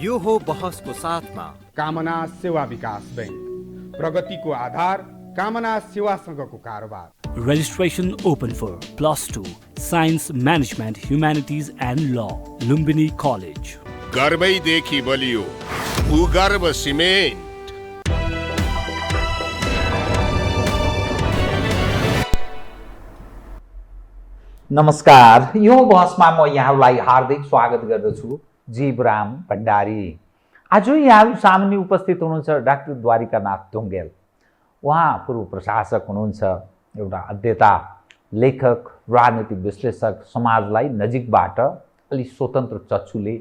यो हो बहसको साथमा कामना सेवा विकास बैंक, प्रगतिको आधार कामना सेवासँगको कारोबार। Registration open for +2 Science Management Humanities and Law, Lumbini College. गर्वैदेखि बलियो भूगर्भ सिमेन्ट। नमस्कार, यो बहसमा म यहाँलाई हार्दिक स्वागत गर्दछु। जीवराम भण्डारी। आज यहाँहरू सामुन्ने उपस्थित हुनुहुन्छ डाक्टर द्वारिकानाथ ढुङ्गेल। उहाँ पूर्व प्रशासक हुनुहुन्छ, एउटा अध्येता, लेखक, राजनीतिक विश्लेषक, समाजलाई नजिकबाट अलि स्वतन्त्र चक्षुले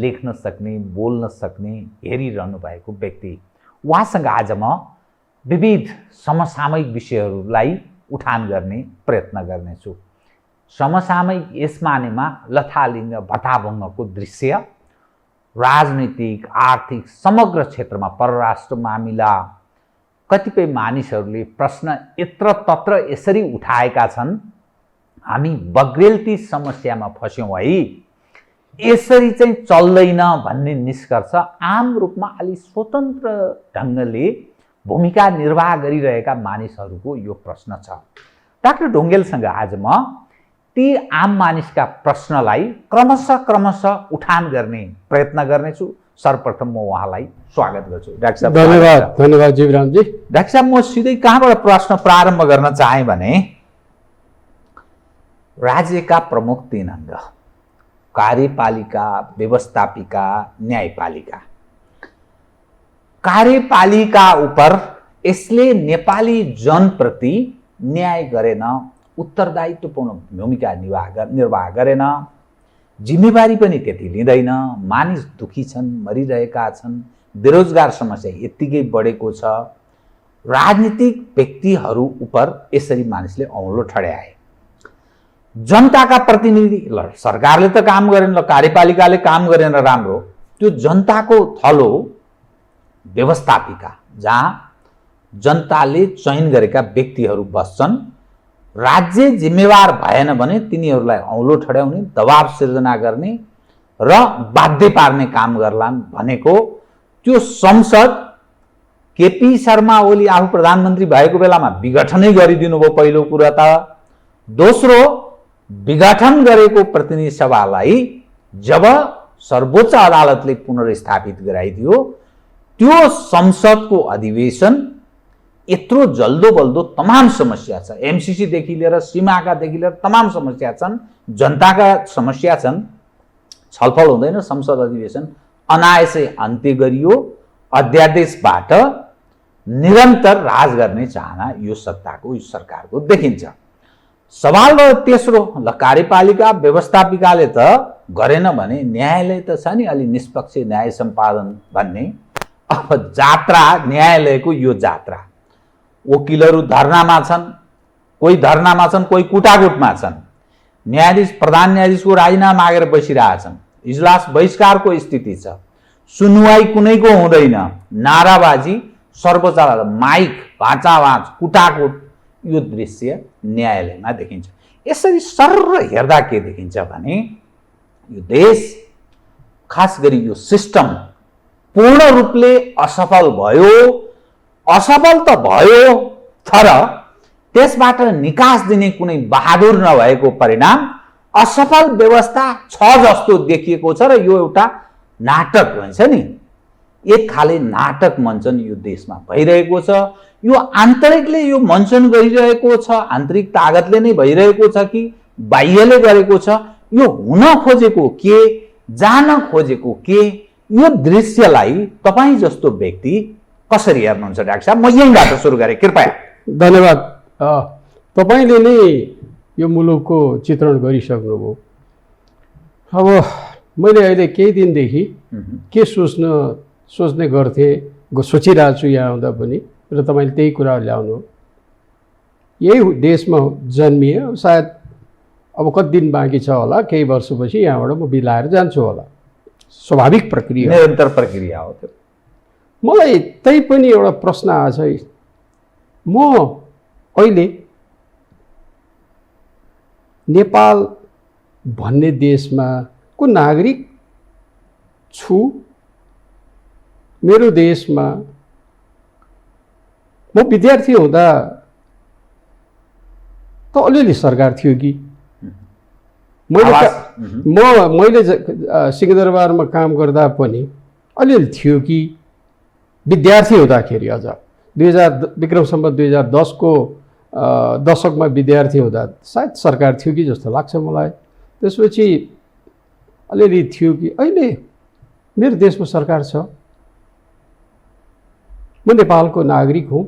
लेख्न सक्ने, बोल्न सक्ने, हेरिरहनु भएको व्यक्ति। उहाँसँग आज म विविध समसामयिक विषयहरूलाई उठान गर्ने प्रयत्न गर्नेछु। समसामयिक यस मानेमा लथालिङ्ग भताभङ्गको दृश्य, राजनीतिक, आर्थिक, समग्र क्षेत्रमा परराष्ट्र मामिला, कतिपय मानिसहरूले प्रश्न यत्रतत्र यसरी उठाएका छन्, हामी बग्रेलती समस्यामा फस्यौँ है, यसरी चाहिँ चल्दैन भन्ने निष्कर्ष आम रूपमा अलि स्वतन्त्र ढङ्गले भूमिका निर्वाह गरिरहेका मानिसहरूको यो प्रश्न छ। डाक्टर ढुङ्गेलसँग आज म ती आम मानिसका प्रश्नलाई क्रमशः उठान गर्ने प्रयत्न गर्नेछु। सर्वप्रथम म उहाँलाई स्वागत गर्छु। डाक्टर साहब धन्यवाद जीवरामजी। डाक्टर साहब, म सिधै कहाँबाट प्रश्न प्रारम्भ गर्न चाहेँ भने राज्यका प्रमुख 3 अङ्ग, कार्यपालिका, व्यवस्थापिका, न्यायपालिका। कार्यपालिका उप यसले नेपाली जनप्रति न्याय गरेन, उत्तरदायित्वपूर्ण भूमिका निर्वाह गरेन, जिम्मेवारी पनि त्यति लिँदैन, मानिस दुखी छन्, मरिरहेका छन्, बेरोजगार समस्या यत्तिकै बढेको छ, राजनीतिक व्यक्तिहरू उप यसरी मानिसले औँलो ठड्याए। जनताका प्रतिनिधि, ल सरकारले त काम गरेन, ल कार्यपालिकाले काम गरेन, राम्रो, त्यो जनताको थलो व्यवस्थापिका, जहाँ जनताले चयन गरेका व्यक्तिहरू बस्छन्, राज्य जिम्मेवार भएन भने तिनीहरूलाई औँलो ठड्याउने, दबाब सिर्जना गर्ने र बाध्य पार्ने काम गर्लान् भनेको त्यो संसद केपी शर्मा ओली आफू प्रधानमन्त्री भएको बेलामा विघटनै गरिदिनु भयो पहिलो कुरा त। दोस्रो, विघटन गरेको प्रतिनिधि सभालाई जब सर्वोच्च अदालतले पुनर्स्थापित गराइदियो, त्यो संसदको अधिवेशन यत्रो जल्दो बल्दो तमाम समस्या छ, एमसीसीदेखि लिएर सीमाकादेखि लिएर तमाम समस्या छन्, जनताका समस्या छन्, छलफल हुँदैन, संसद अधिवेशन अनायासै अन्त्य गरियो। अध्यादेशबाट निरन्तर राज गर्ने चाहना यो सत्ताको, यो सरकारको देखिन्छ। सवाल र तेस्रो, ल कार्यपालिका व्यवस्थापिकाले त गरेन भने न्यायालय त छ नि, अलि निष्पक्ष न्याय सम्पादन भन्ने। अब जात्रा, न्यायालयको यो जात्रा, वकिलहरू धरनामा छन्, कोही धरनामा छन्, कोही कुटाकुटमा छन्, न्यायाधीश, प्रधान न्यायाधीशको राजीनामा मागेर बसिरहेछन्, इजलास बहिष्कारको स्थिति छ, सुनवाई कुनैको हुँदैन, नाराबाजी, सर्वोच्च अदालत, माइक, भाँचाभाँच, कुटाकुट, यो दृश्य न्यायालयमा देखिन्छ। यसरी सर्र हेर्दा के देखिन्छ भने यो देश, खास गरी यो सिस्टम पूर्ण रूपले असफल भयो। असफल त भयो, तर त्यसबाट निकास दिने कुनै बहादुर नभएको परिणाम असफल व्यवस्था छ जस्तो देखिएको छ र यो एउटा नाटक भन्छ नि, एक खाले नाटक मञ्चन यो देशमा भइरहेको छ। यो आन्तरिकले यो मञ्चन गरिरहेको छ, आन्तरिक तागतले नै भइरहेको छ कि बाह्यले गरेको छ, यो हुन खोजेको के, जान खोजेको के, यो दृश्यलाई तपाईँ जस्तो व्यक्ति कसरी हेर्नुहुन्छ डाक्टर साहब? म यहीँबाट सुरु गरेँ, कृपया। धन्यवाद। तपाईँले नै यो मुलुकको चित्रण गरिसक्नुभयो। अब मैले अहिले केही दिनदेखि के सोच्ने गर्थेँ, सोचिरहेको छु यहाँ आउँदा पनि, र तपाईँले त्यही कुरा ल्याउनु। यही देशमा जन्मिए, सायद अब कति दिन बाँकी छ होला, केही वर्षपछि यहाँबाट म बिलाएर जान्छु होला, स्वाभाविक प्रक्रिया, निरन्तर प्रक्रिया हो त्यो। मलाई त्यही पनि एउटा प्रश्न आछ, म अहिले नेपाल भन्ने देशमा को नागरिक छु। मेरो देशमा म विद्यार्थी हुँदा त अलिअलि सरकार थियो कि मैले सिंहदरबारमा काम गर्दा पनि अलिअलि थियो कि विद्यार्थी हुँदाखेरि अझ 2000 विक्रम सम्वत 2010 को दशकमा विद्यार्थी हुँदा सायद सरकार थियो कि जस्तो लाग्छ मलाई। त्यसपछि अलिअलि थियो कि अहिले मेरो देशमा सरकार छ। म नेपालको नागरिक हुँ।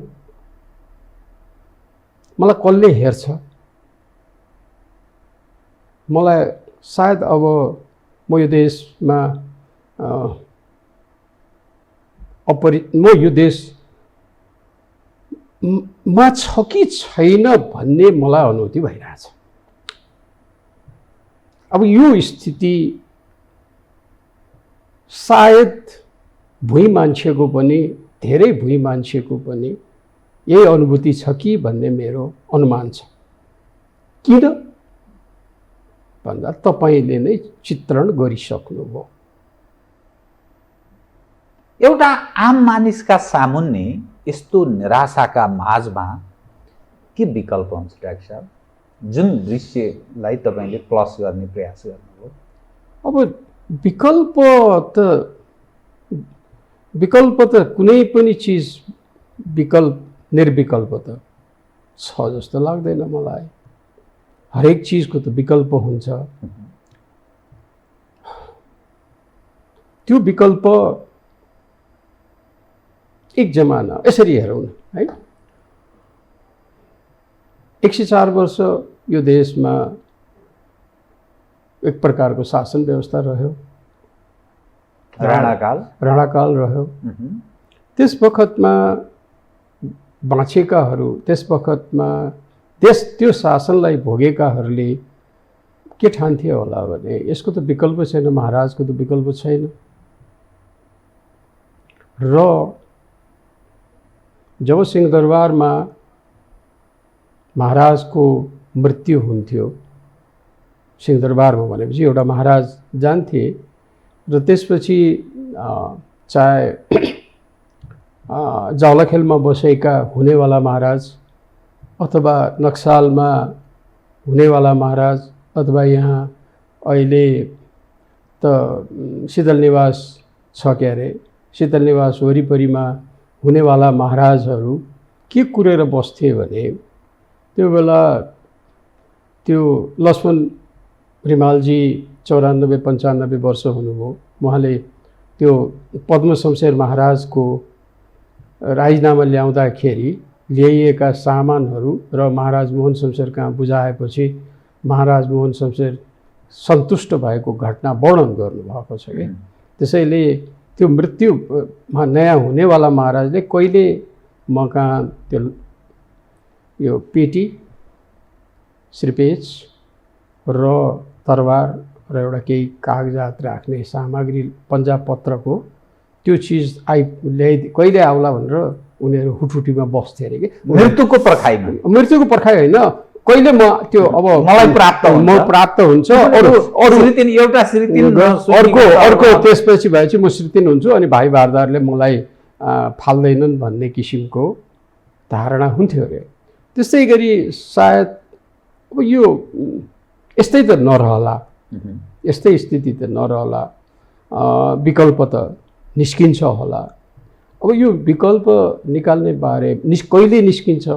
मलाई कसले हेर्छ? मलाई सायद अब म यो देशमा म यो देशमा छ कि छैन भन्ने मलाई अनुभूति भइरहेछ। अब यो स्थिति सायद भुइँ मान्छेको पनि, धेरै भुइँ मान्छेको पनि यही अनुभूति छ कि भन्ने मेरो अनुमान छ। किन भन्दा तपाईले नै चित्रण गरिसक्नुभयो। एउटा आम मानिसका सामुन्ने यस्तो निराशाका माझमा के विकल्प हुन्छ डाक्टर साहब? जुन दृश्यलाई तपाईले प्लस गर्ने प्रयास गर्नुभयो। अब विकल्प त कुनै पनि चिज निर्विकल्प त छ जस्तो लाग्दैन मलाई। हरेक चिजको त विकल्प हुन्छ। त्यो विकल्प एक जमाना यसरी हेरौँ न है, 104 वर्ष यो देशमा एक प्रकारको शासन व्यवस्था रह्यो, राणाकाल रह्यो। त्यस बखतमा बाँचेकाहरू, त्यस बखतमा त्यो शासनलाई भोगेकाहरूले के ठान्थे होला भने यसको त विकल्प छैन, महाराजको त विकल्प छैन। र जब सिंहदरबारमा महाराजको मृत्यु हुन्थ्यो, सिंहदरबारमा भनेपछि एउटा महाराज जान्थे र त्यसपछि चाहे जावलाखेलमा बसेका हुनेवाला महाराज अथवा नक्सालमा हुनेवाला महाराज अथवा यहाँ अहिले त शीतल निवास छ के अरे, शीतल निवास वरिपरिमा हुनेवाला महाराजहरू के कुरेर बस्थे भने त्यो बेला त्यो लक्ष्मण रिमालजी 94-95 वर्ष हुनुभयो। उहाँले त्यो पद्म शमशेर महाराजको राजीनामा ल्याउँदाखेरि ल्याइएका सामानहरू र महाराज मोहन शमशेर कहाँ बुझाएपछि महाराज मोहन शमशेर सन्तुष्ट भएको घटना वर्णन गर्नुभएको छ कि। त्यसैले त्यो मृत्युमा नयाँ हुनेवाला महाराजले कहिले म कहाँ त्यो यो पेटी, श्रीपेच र तरबार र एउटा केही कागजात राख्ने सामग्री पन्जाब पत्रको त्यो चिज कहिले आउला भनेर उनीहरू हुटहुटीमा बस्थे अरे कि। मृत्युको पर्खाइ होइन, कहिले म त्यो अब मलाई प्राप्त हुन्छ। अर्को त्यसपछि भएपछि म श्रीतिन हुन्छु अनि भाइ भारदारले मलाई फाल्दैनन् भन्ने किसिमको धारणा हुन्थ्यो अरे। त्यसै गरी सायद अब यो यस्तै त नरहला, यस्तै स्थिति त नरहला, विकल्प त निस्किन्छ होला। अब यो विकल्प निकाल्ने बारे कहिले निस्किन्छ,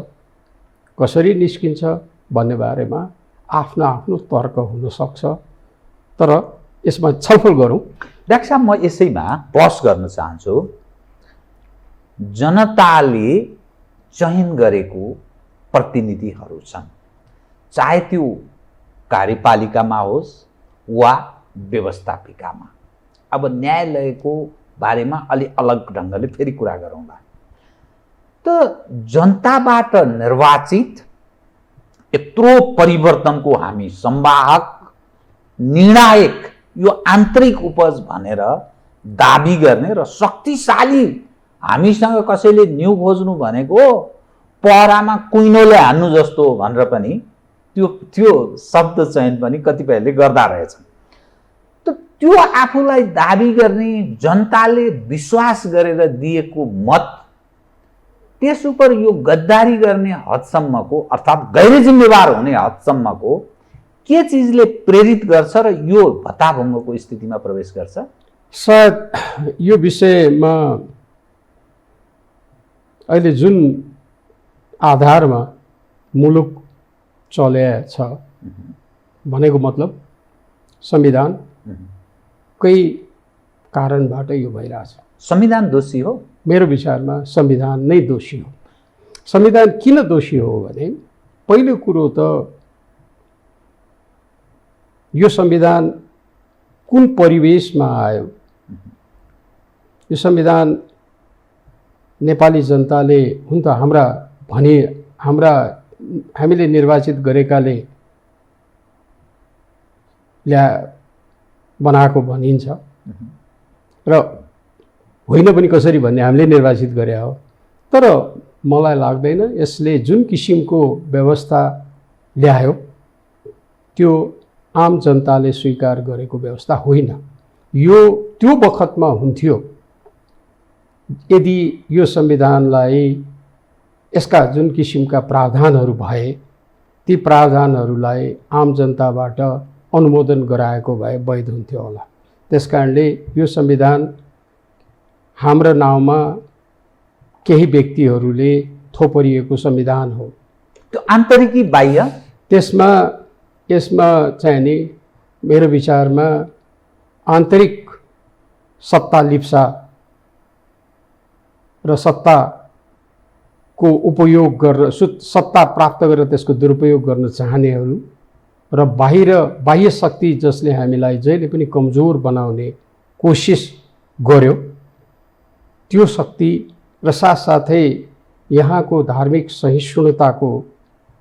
कसरी निस्किन्छ भन्ने बारेमा आफ्नो आफ्नो तर्क हुन सक्छ, तर यसमा छलफल गरौँ। डाक्टर साहब, म यसैमा बहस गर्न चाहन्छु। जनताले चयन गरेको प्रतिनिधिहरू छन्, चाहे त्यो कार्यपालिकामा होस् वा व्यवस्थापिकामा। अब न्यायालयको बारेमा अलि अलग ढङ्गले फेरि कुरा गरौँला त जनताबाट निर्वाचित यत्रो परिवर्तनको हामी संवाहक, निर्णायक, यो आन्तरिक उपज भनेर दाबी गर्ने र शक्तिशाली हामीसँग कसैले न्यु खोज्नु भनेको पहरामा कुइनोले हान्नु जस्तो भनेर पनि त्यो शब्द चयन पनि कतिपयले गर्दा रहेछन्। त त्यो आफूलाई दाबी गर्ने जनताले विश्वास गरेर दिएको मत त्यस उप यो गद्दारी गर्ने हदसम्मको अर्थात् गैर जिम्मेवार हुने हदसम्मको के चिजले प्रेरित गर्छ र यो भत्ताभङ्गको स्थितिमा प्रवेश गर्छ? सायद यो विषयमा अहिले जुन आधारमा मुलुक चलेछ भनेको मतलब संविधानकै कारणबाट यो भइरहेछ। संविधान दोषी हो? मेरो विचारमा संविधान नै दोषी हो। संविधान किन दोषी हो भने पहिलो कुरो त यो संविधान कुन परिवेशमा आयो? यो संविधान नेपाली जनताले हुन त हामीले निर्वाचित गरेकाले बनाएको भनिन्छ र होइन पनि कसरी भन्ने हामीले निर्वाचित गरे हो। तर मलाई लाग्दैन यसले जुन किसिमको व्यवस्था ल्यायो त्यो आम जनताले स्वीकार गरेको व्यवस्था होइन। यो त्यो बखतमा हुन्थ्यो यदि यो संविधानलाई यसका जुन किसिमका प्रावधानहरू भए ती प्रावधानहरूलाई आम जनताबाट अनुमोदन गराएको भए वैध हुन्थ्यो होला। त्यसकारणले यो संविधान हाम्रो नाउँमा केही व्यक्तिहरूले थोपरिएको संविधान हो। त्यो आन्तरिक कि बाह्य? यसमा चाहिँ नि मेरो विचारमा आन्तरिक सत्ता लिप्सा र सत्ताको उपयोग गरेर सत्ता प्राप्त गरेर त्यसको दुरुपयोग गर्न चाहनेहरू र बाह्य शक्ति जसले हामीलाई जहिले पनि कमजोर बनाउने कोसिस गर्यो त्यो शक्ति र साथसाथै यहाँको धार्मिक सहिष्णुताको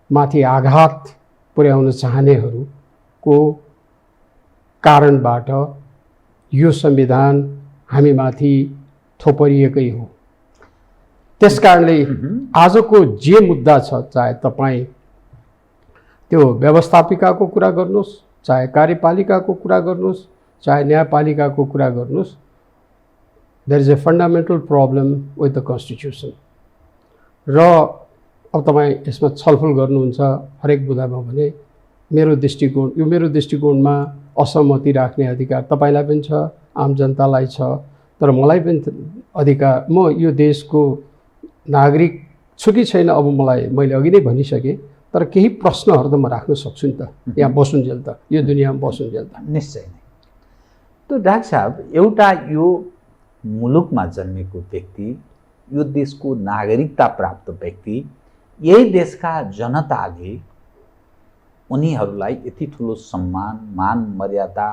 माथि आघात पुर्याउन चाहनेहरूको कारणबाट यो संविधान हामीमाथि थोपरिएकै हो। त्यसकारणले आजको जे मुद्दा छ, चाहे तपाईँ त्यो व्यवस्थापिकाको कुरा गर्नुहोस्, चाहे कार्यपालिकाको कुरा गर्नुहोस्, चाहे न्यायपालिकाको कुरा गर्नुहोस्, there is a fundamental problem with the constitution. र अब तपाईँ यसमा छलफल गर्नुहुन्छ हरेक बुदामा भने मेरो दृष्टिकोणमा असहमति राख्ने अधिकार तपाईँलाई पनि छ, आम जनतालाई छ, तर मलाई पनि अधिकार, म यो देशको नागरिक छु कि छैन अब मैले अघि नै भनिसकेँ, तर केही प्रश्नहरू त म राख्न सक्छु नि त, यहाँ बसुन्जेल त, यो दुनियाँमा बसुन्जेल त। निश्चय नै। त डाक्टर साहब, एउटा यो मुलुकमा जन्मेको व्यक्ति, यो देशको नागरिकता प्राप्त व्यक्ति, यही देशका जनताले उनीहरूलाई यति ठुलो सम्मान, मान, मर्यादा,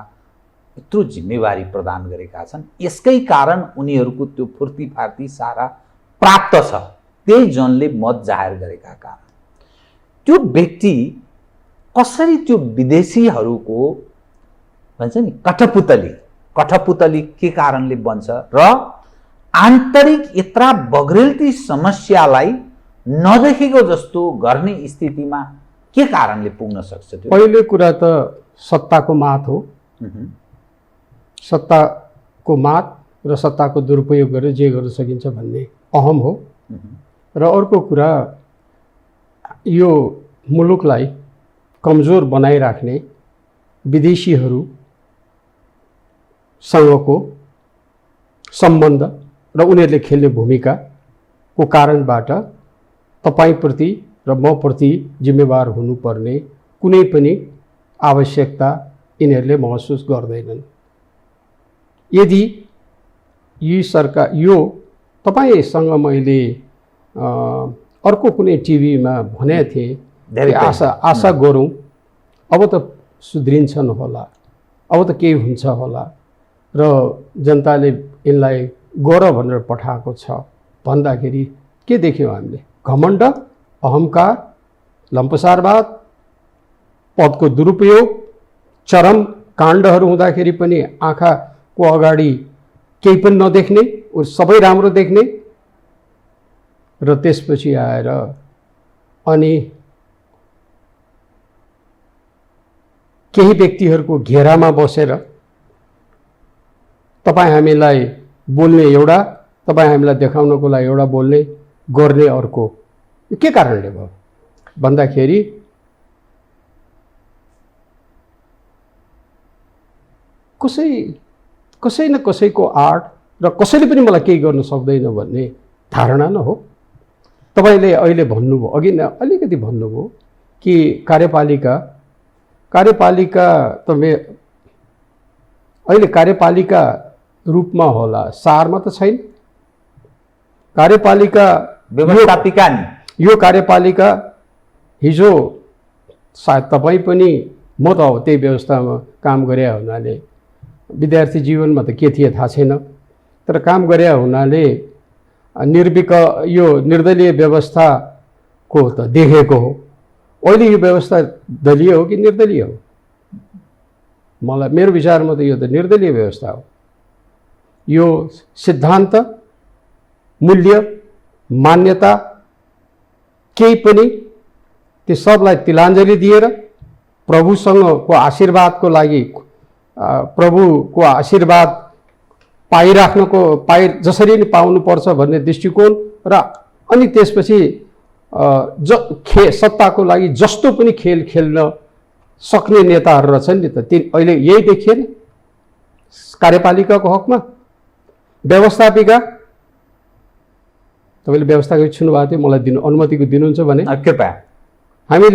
यत्रो जिम्मेवारी प्रदान गरेका छन्। यसकै कारण उनीहरूको त्यो फुर्तीफार्ती सारा प्राप्त छ, त्यही जनले मत जाहेर गरेका कारण। त्यो व्यक्ति कसरी त्यो विदेशीहरूको भन्छ नि कठपुतली के कारणले बन्छ र आन्तरिक यत्रा बग्रेलती समस्यालाई नदेखेको जस्तो गर्ने स्थितिमा के कारणले पुग्न सक्छ? त्यो पहिलो कुरा त सत्ताको मात हो। सत्ताको मात र सत्ताको दुरुपयोग गरेर जे गर्न सकिन्छ भन्ने अहम हो। र अर्को कुरा, यो मुलुकलाई कमजोर बनाइराख्ने विदेशीहरूसँगको सम्बन्ध र उनीहरूले खेल्ने भूमिकाको कारणबाट तपाईँप्रति र मप्रति जिम्मेवार हुनुपर्ने कुनै पनि आवश्यकता यिनीहरूले महसुस गर्दैनन्। यदि यो तपाईँसँग मैले अर्को कुनै टिभीमा भनेको थिएँ, आशा गरौँ अब त सुध्रिन्छन् होला, अब त केही हुन्छ होला र जनताले यिनलाई गर भनेर पठाएको छ भन्दाखेरि के देख्यौँ हामीले? घमण्ड, अहङ्कार, लम्पसारवाद, पदको दुरुपयोग, चरम काण्डहरू हुँदाखेरि पनि आँखाको अगाडि केही पनि नदेख्ने, सबै राम्रो देख्ने, र त्यसपछि आएर अनि केही व्यक्तिहरूको घेरामा बसेर तपाईँ हामीलाई बोल्ने एउटा, तपाईँ हामीलाई देखाउनको लागि एउटा बोल्ने, गर्ने अर्को। के कारणले भयो भन्दाखेरि कसै न कसैको आर्ट र कसैले पनि मलाई केही गर्न सक्दैन भन्ने धारणा न हो। तपाईँले अहिले भन्नुभयो, अघि नै अलिकति भन्नुभयो कि कार्यपालिका त अहिले कार्यपालिका रूपमा होला, सारमा त छैन। कार्यपालिका व्यवस्थापिका नि यो कार्यपालिका हिजो सायद तपाईँ पनि, म त अब त्यही व्यवस्थामा काम गरे हुनाले, विद्यार्थी जीवनमा त के थिए थाहा छैन, तर काम गरे हुनाले यो निर्दलीय व्यवस्थाको त देखेको हो। अहिले यो व्यवस्था दलीय हो कि निर्दलीय हो? मेरो विचारमा त यो त निर्दलीय व्यवस्था हो। यो सिद्धान्त, मूल्य, मान्यता केही पनि ती सबलाई तिलाञ्जली दिएर प्रभुसँगको आशीर्वादको लागि, प्रभुको आशीर्वाद जसरी नै पाउनुपर्छ भन्ने दृष्टिकोण र अनि त्यसपछि सत्ताको लागि जस्तो पनि खेल खेल्न सक्ने नेताहरू रहेछन् नि त, अहिले यही देखिएन कार्यपालिकाको हकमा। व्यवस्थापिका, तपाईँले व्यवस्थापिका छुनु भएको थियो, मलाई अनुमतिको दिनुहुन्छ भने कृपया। हामी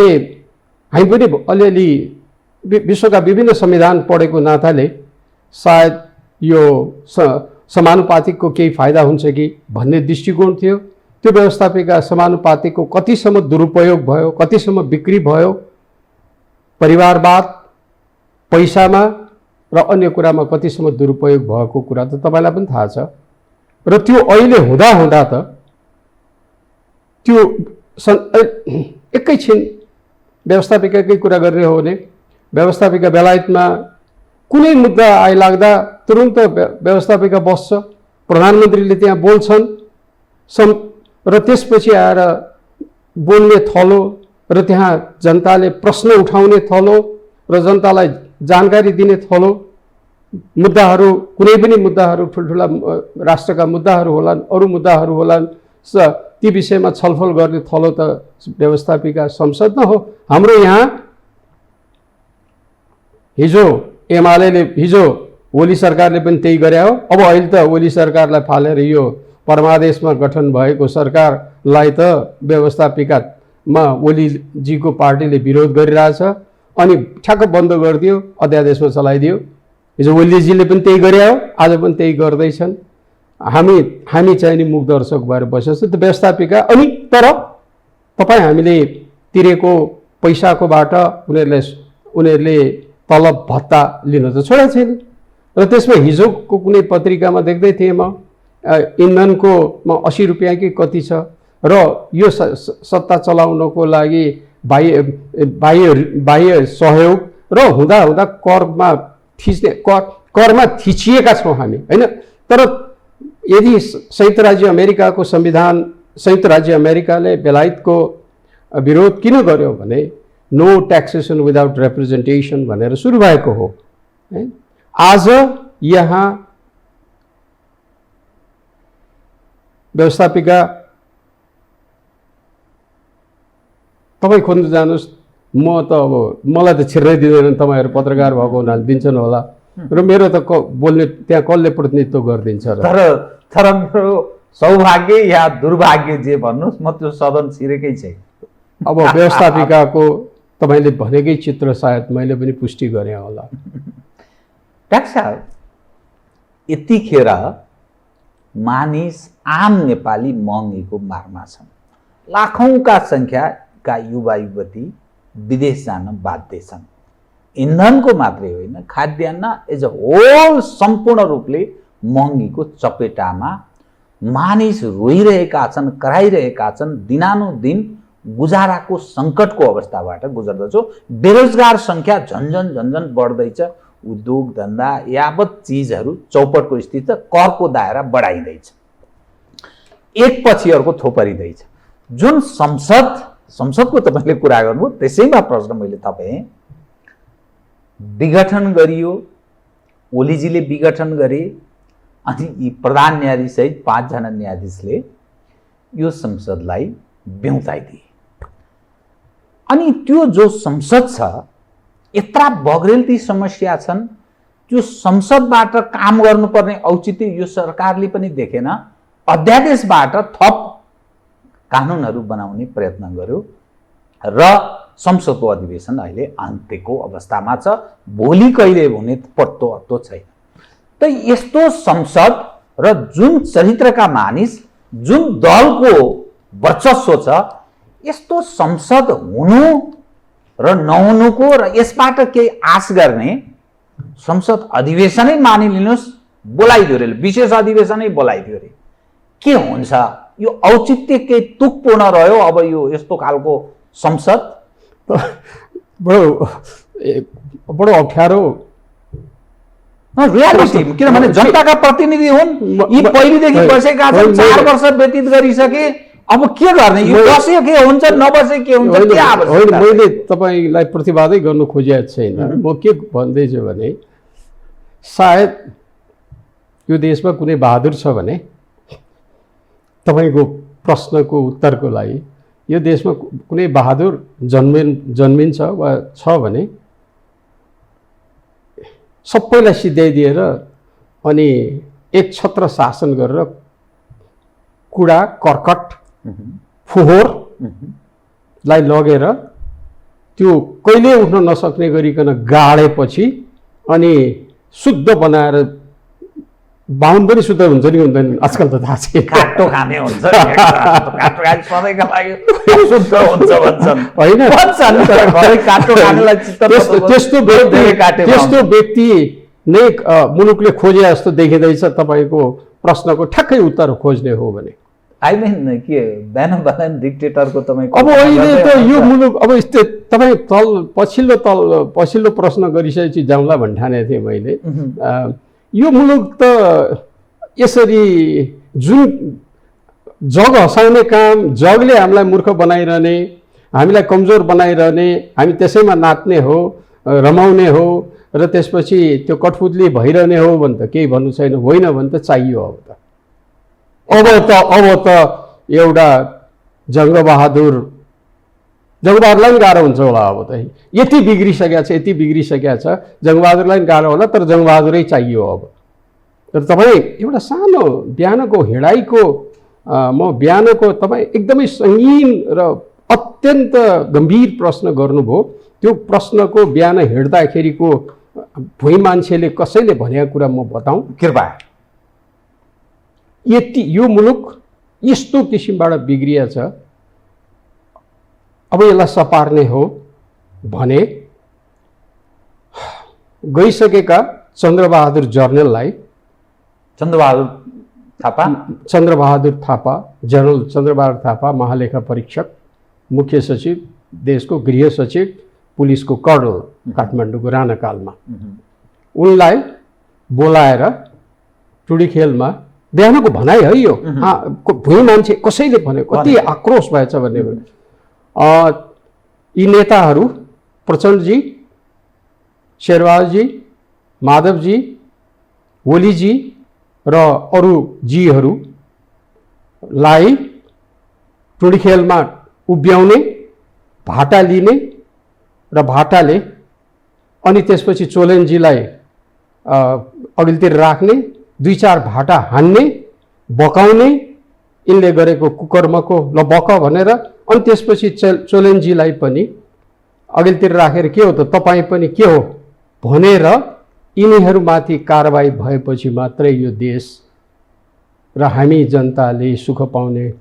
पनि अलिअलि विश्वका विभिन्न संविधान पढेको नाताले सायद यो समानुपातिकको केही फाइदा हुन्छ कि भन्ने दृष्टिकोण थियो। त्यो व्यवस्थापिका समानुपातिकको कतिसम्म दुरुपयोग भयो, कतिसम्म बिक्री भयो, परिवारवाद, पैसामा र अन्य कुरामा कतिसम्म दुरुपयोग भएको कुरा त तपाईँलाई पनि थाहा छ। र त्यो अहिले हुँदा त त्यो एकैछिन व्यवस्थापिकाकै कुरा गरेर हो भने, व्यवस्थापिका बेलायतमा कुनै मुद्दा आइलाग्दा तुरुन्त व्यवस्थापिका बस्छ, प्रधानमन्त्रीले त्यहाँ बोल्छन् र त्यसपछि आएर बोल्ने थलो र त्यहाँ जनताले प्रश्न उठाउने थलो र जनतालाई जानकारी दिने थलो, मुद्दाहरू, कुनै पनि मुद्दाहरू, ठुल्ठुला राष्ट्रका मुद्दाहरू होलान्, अरू मुद्दाहरू होलान्, ती विषयमा छलफल गर्ने थलो त व्यवस्थापिका संसद न हो। हाम्रो यहाँ हिजो ओली सरकारले पनि त्यही गरे हो। अब अहिले त ओली सरकारलाई फालेर यो परमादेशमा गठन भएको सरकारलाई त व्यवस्थापिकामा ओलीजीको पार्टीले विरोध गरिरहेछ, अनि ठ्याक्क बन्द गरिदियो, अध्यादेशमा चलाइदियो। हिजो ओलीजीले पनि त्यही गरे हो, आज पनि त्यही गर्दैछन्। हामी चाहिँ नि मुख दर्शक भएर बसेको छ त व्यवस्थापिका। अनि तर तपाईँ हामीले तिरेको पैसाकोबाट उनीहरूले तलब भत्ता लिन त छोडेको छैन। र त्यसमा हिजोको कुनै पत्रिकामा देख्दै थिएँ म, इन्धनको 80 रुपियाँ कि कति छ, र यो सत्ता चलाउनको लागि बाह्य सहयोग र हुँदा करमा थिचिएका छौँ हामी, होइन? तर यदि संयुक्त राज्य अमेरिकाले बेलायतको विरोध किन गर्यो भने नो ट्याक्सेसन विदाउट रिप्रेजेन्टेसन भनेर सुरु भएको हो। आज यहाँ व्यवस्थापिका तपाईँ खोज्नु जानुहोस्, म त अब मलाई त छिर्नै दिँदैन, तपाईँहरू पत्रकार भएको हुनाले दिन्छन् होला, र मेरो त बोल्ने त्यहाँ कसले प्रतिनिधित्व गरिदिन्छ र? तर मेरो सौभाग्य या दुर्भाग्य जे भन्नुहोस्, म त्यो सदन छिरेकै छैन। अब व्यवस्थापिकाको तपाईँले भनेकै चित्र सायद मैले पनि पुष्टि गरेँ होला। डाक्टर साहब, यतिखेर मानिस आम नेपाली महँगीको मारमा छन्। लाखौँका सङ्ख्याका युवा युवती विदेश जान बाध्य छन्। इन्धनको मात्रै होइन, खाद्यान्न एज अ होल सम्पूर्ण रूपले महँगीको चपेटामा मानिस रोइरहेका छन्, कराइरहेका छन्। दिनानुदिन गुजाराको सङ्कटको अवस्थाबाट गुजर्दछ। बेरोजगार सङ्ख्या झन्झन बढ्दैछ। उद्योग धन्दा यावत चिजहरू चौपटको स्थिति छ। करको दायरा बढाइँदैछ, एकपछि अर्को थोपरिँदैछ। जुन संसदको तपाईँले कुरा गर्नुभयो, त्यसैमा प्रश्न मैले थपेँ। विघटन गरियो, ओलीजीले विघटन गरे, अनि यी प्रधान न्यायाधीश सहित 5 जना न्यायाधीशले यो संसदलाई बेउताइदिए। अनि त्यो जो संसद छ यत्रा बग्रेलती समस्या छन्, त्यो संसदबाट काम गर्नुपर्ने औचित्य यो सरकारले पनि देखेन। अध्यादेशबाट थप कानुनहरू बनाउने प्रयत्न गर्यो र संसदको अधिवेशन अहिले अन्त्यको अवस्थामा छ। भोलि कहिले हुने पत्तो अत्तो छैन। त यस्तो संसद र जुन चरित्रका मानिस, जुन दलको वर्चस्व छ, यस्तो संसद हुनु र नहुनुको र यसबाट केही आश गर्ने संसद अधिवेशनै मानिलिनुहोस्, बोलाइदियो रे, विशेष अधिवेशनै बोलाइदियो रे, के हुन्छ? यो औचित्य केही तुकपूर्ण रह्यो अब यो यस्तो खालको संसद? बडो अप्ठ्यारो रियालिटी, किनभने जनताका प्रतिनिधि हुन्, यी पहिलेदेखि बसेका छन्, 4 वर्ष व्यतीत गरिसके, अब के गर्ने? यो बसे के हुन्छ, नबसे के हुन्छ? मैले तपाईँलाई प्रतिवादै गर्नु खोजेको छैन। म के भन्दैछु भने सायद यो देशमा कुनै बहादुर छ भने तपाईँको प्रश्नको उत्तरको लागि यो देशमा कुनै बहादुर जन्मिन्छ वा छ भने सबैलाई सिध्याइदिएर अनि एक छत्र शासन गरेर कुडा कर्कट फोहोरलाई लगेर त्यो कहिले उठ्न नसक्ने गरिकन गाडेपछि अनि शुद्ध बनाएर बाहुन पनि शुद्ध हुन्छ नि हुँदैन आजकल त थाहा छैन। काटो खाने हुन्छ, काटो खाने सधैँका लागि शुद्ध हुन्छ भन्छन्, होइन? त्यस्तो व्यक्ति नै मुलुकले खोजे जस्तो देखिँदैछ। तपाईँको प्रश्नको ठ्याक्कै उत्तर खोज्ने हो भने आई मिन के बेनोभेलेन्ट डिक्टेटरको तपाईँको अब अहिले त यो मुलुक अब तपाईँ पछिल्लो प्रश्न गरिसकेपछि जाउँला भन्ठाने थिएँ मैले। यो मुलुक त यसरी जुन जग हँसाउने काम, जगले हामीलाई मूर्ख बनाइरहने, हामीलाई कमजोर बनाइरहने, हामी त्यसैमा नाच्ने हो, रमाउने हो र त्यसपछि त्यो कठपुतली भइरहने हो भने त केही भन्नु छैन। होइन भने त चाहियो। अब त एउटा जङ्गबहादुरलाई पनि गाह्रो हुन्छ होला। अब त यति बिग्रिसकेको छ जङ्गबहादुरलाई पनि गाह्रो होला, तर जङ्गबहादुरै चाहियो अब। तर तपाईँ एउटा सानो बिहानको हिँडाइको तपाईँ एकदमै सङ्गीन र अत्यन्त गम्भीर प्रश्न गर्नुभयो। त्यो प्रश्नको बिहान हिँड्दाखेरिको भुइँ मान्छेले कसैले भनेको कुरा म बताउँ कृपया। यो मुलुक यस्तो किसिमबाट बिग्रिया छ, अब यसलाई सपार्ने हो भने गइसकेका चन्द्रबहादुर जर्नललाई, चन्द्रबहादुर थापा, जनरल चन्द्रबहादुर थापा, महालेखा परीक्षक, मुख्य सचिव, देशको गृह सचिव, पुलिसको कर्नल काठमाडौँको राणाकालमा, उनलाई बोलाएर टुडीखेलमा बिहानको भनाइ है यो भुइँ मान्छे कसैले भने कति आक्रोश भएछ भन्ने यी नेताहरू प्रचण्डजी, शेरबहादुरजी, माधवजी, ओलीजी र अरू जीहरूलाई टुडीखेलमा उभ्याउने, भाटा लिने र भाटाले अनि त्यसपछि चोलेनजीलाई अघिल्तिर राख्ने, 2-4 भाटा हान्ने, बकाउने, यिनले गरेको कुकर्मको ल बक भनेर, अनि त्यसपछि चोलेनजीलाई पनि अघिल्तिर राखेर के हो त तपाईँ पनि के हो भनेर यिनीहरूमाथि कारबाही भएपछि मात्रै यो देश र हामी जनताले सुख पाउने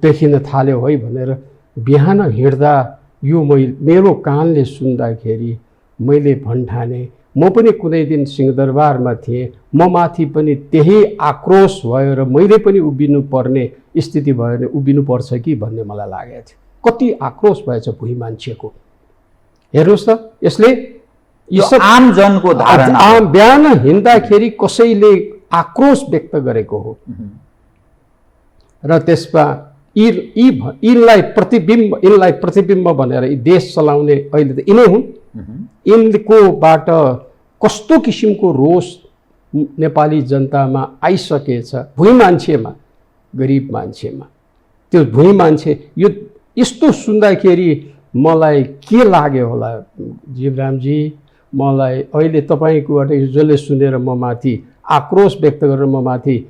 देखिन थाल्यो है भनेर बिहान हिँड्दा यो मेरो कानले सुन्दाखेरि मैले भन्ठाने म पनि कुनै दिन सिंहदरबारमा थिएँ, म माथि पनि त्यही आक्रोश भयो र मैले पनि उभिनु पर्ने स्थिति भयो भने उभिनुपर्छ कि भन्ने मलाई लागेको थियो। कति आक्रोश भएछ भुइँ मान्छेको। हेर्नुहोस् त, यसले आम जनको धारणा, बिहान हिँड्दाखेरि कसैले आक्रोश व्यक्त गरेको हो र त्यसमा यिनलाई प्रतिबिम्ब भनेर यी देश चलाउने अहिले त यिनै हुन्। यिनकोबाट कस्तो किसिमको रोष नेपाली जनतामा आइसकेछ, भुइँ मान्छेमा, गरिब मान्छेमा। त्यो भुइँ मान्छे यो यस्तो सुन्दाखेरि मलाई के लाग्यो होला जीवरामजी, मलाई अहिले तपाईँकोबाट जसले सुनेर म माथि आक्रोश व्यक्त गरेर म माथि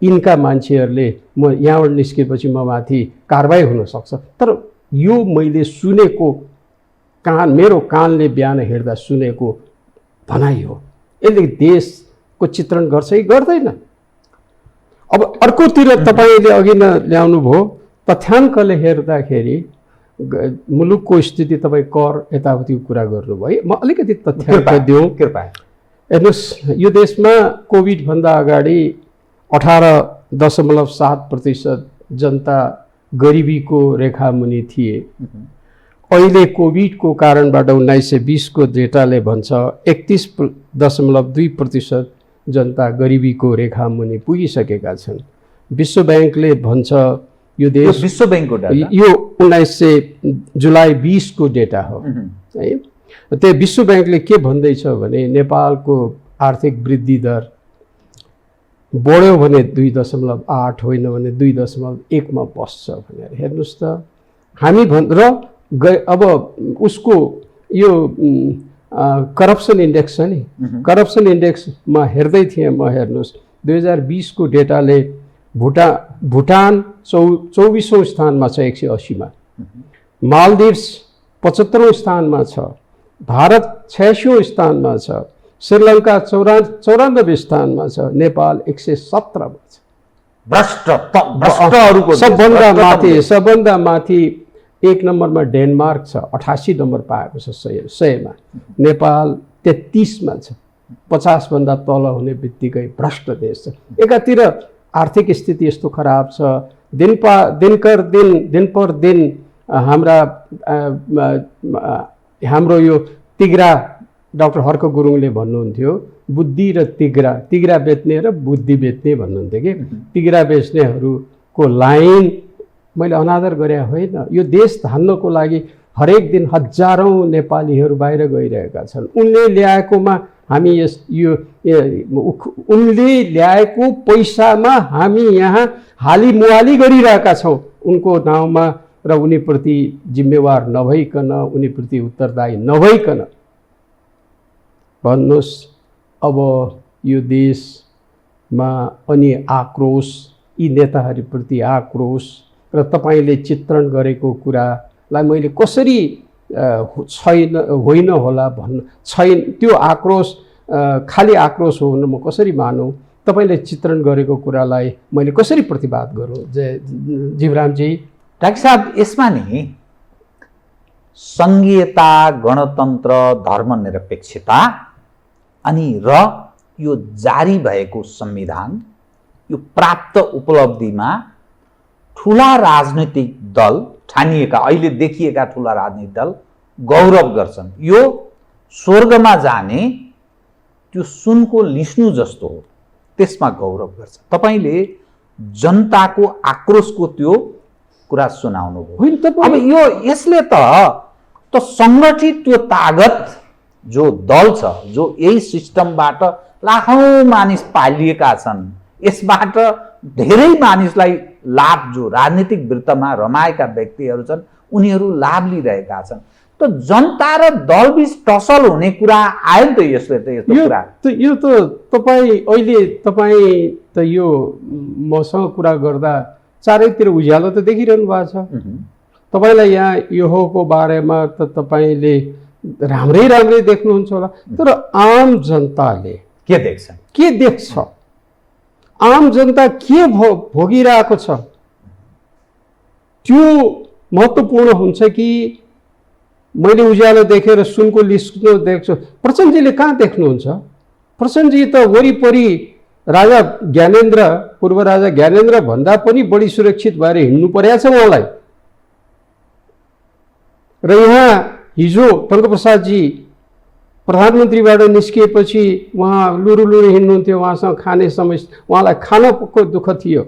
यिनका मान्छेहरूले म यहाँबाट निस्केपछि म माथि कारबाही हुनसक्छ। तर यो मैले सुनेको मेरो कानले बिहान हेर्दा सुनेको भनाइ हो। यसले देशको चित्रण गर्छ कि गर्दैन? अब अर्कोतिर तपाईँले अघि न ल्याउनु भयो, तथ्याङ्कले हेर्दाखेरि मुलुकको स्थिति, तपाईँ कर यताउतिको कुरा गर्नुभयो, म अलिकति तथ्याङ्क दिउँ कृपया। हेर्नुहोस्, यो देशमा कोभिडभन्दा अगाडि 18.7% जनता गरिबीको रेखामुनि थिए। अहिले कोभिडको कारणबाट 1920को डेटाले भन्छ 31.2% जनता गरिबीको रेखामुनि पुगिसकेका छन्। विश्व ब्याङ्कले भन्छ यो देश, विश्व ब्याङ्कको डाटा यो 19 जुलाई 20 को डेटा हो है। त्यो विश्व ब्याङ्कले के भन्दैछ भने नेपालको आर्थिक वृद्धि दर बढ्यो भने 2.8 होइन भने 2.1 मा बस्छ भनेर। हेर्नुहोस् त, हामी अब उसको यो करप्सन इन्डेक्स छ नि, करप्सन इन्डेक्समा हेर्दै थिएँ म। हेर्नुहोस् 2020 को डेटाले भुटान 24औं स्थानमा छ 180 मा, मालदिभ्स 75औं स्थानमा छ, भारत 86औं स्थानमा छ, श्रीलङ्का 94 स्थानमा छ, नेपाल 117 मा छ। भ्रष्टहरूको सबभन्दा माथि 1 नम्बरमा डेनमार्क छ, 88 नम्बर पाएको छ 100 मा। नेपाल 33 मा छ, 50 भन्दा तल हुने बित्तिकै भ्रष्ट देश छ। एकातिर आर्थिक स्थिति यस्तो खराब छ, दिन पर दिन हाम्रो यो तिग्रा, डाक्टर हर्क गुरुङले भन्नुहुन्थ्यो बुद्धि र तिग्रा बेच्ने र बुद्धि बेच्ने भन्नुहुन्थ्यो कि। तिग्रा बेच्नेहरूको लाइन मैले अनादर गरे होइन। यो देश धान्नको लागि हरेक दिन हजारौं नेपालीहरू बाहिर गइरहेका छन्। उनले ल्याएकोमा हामी उनले ल्याएको पैसामा हामी यहाँ हाली मुहाली गरिरहेका छौँ उनको नाउँमा, र उनीप्रति जिम्मेवार नभइकन, उनीप्रति उत्तरदायी नभइकन। भन्नुहोस्, अब यो देशमा अनि आक्रोश, यी नेताहरूप्रति आक्रोश र तपाईँले चित्रण गरेको कुरालाई मैले कसरी होइन होला भन्नु छैन। त्यो आक्रोश खाली आक्रोश हो म कसरी मानौँ? तपाईँले चित्रण गरेको कुरालाई मैले कसरी प्रतिवाद गरौँ? जीवरामजी। डाक्टर साहब, यसमा नि सङ्घीयता, गणतन्त्र, धर्मनिरपेक्षता अनि र यो जारी भएको संविधान, यो प्राप्त उपलब्धिमा ठुला राजनैतिक दल ठानिएका, अहिले देखिएका ठुला राजनीतिक दल गौरव गर्छन्। यो स्वर्गमा जाने त्यो सुनको लिस्नु जस्तो हो, त्यसमा गौरव गर्छ। तपाईले जनताको आक्रोशको त्यो कुरा सुनाउनु भयो। अब यो यसले त संगठित त्यो तागत जो दल छ, जो यही सिस्टमबाट लाखौं मानिस पालिएका छन्, यसबाट धेरै मानिसलाई लाभ, जो राजनीतिक वृत्तमा रमाएका व्यक्तिहरू छन् उनीहरू लाभ लिइरहेका छन्। त जनता र दलबीच टसल हुने कुरा आयो नि त यसले त। यस्तो कुरा यो त तपाईँ त यो मसँग कुरा गर्दा चारैतिर उज्यालो त देखिरहनु भएको छ। तपाईँलाई यहाँ यहोको बारेमा त तपाईँले राम्रै देख्नुहुन्छ होला, तर आम जनताले के देख्छ? के देख्छ? आम जनता के भोगिरहेको छ त्यो महत्त्वपूर्ण हुन्छ कि मैले उज्यालो देखेर सुनको लिस्नु देख्छु? प्रचण्डजीले कहाँ देख्नुहुन्छ? प्रचण्डजी त वरिपरि राजा ज्ञानेन्द्र, पूर्व राजा ज्ञानेन्द्र भन्दा पनि बढी सुरक्षित भएर हिँड्नु परेको छ उहाँलाई। र यहाँ हिजो टङ्कप्रसादजी प्रधानमन्त्रीबाट निस्किएपछि उहाँ लुरु हिँड्नुहुन्थ्यो, उहाँसँग खाने समस्या, उहाँलाई खानको दुःख थियो।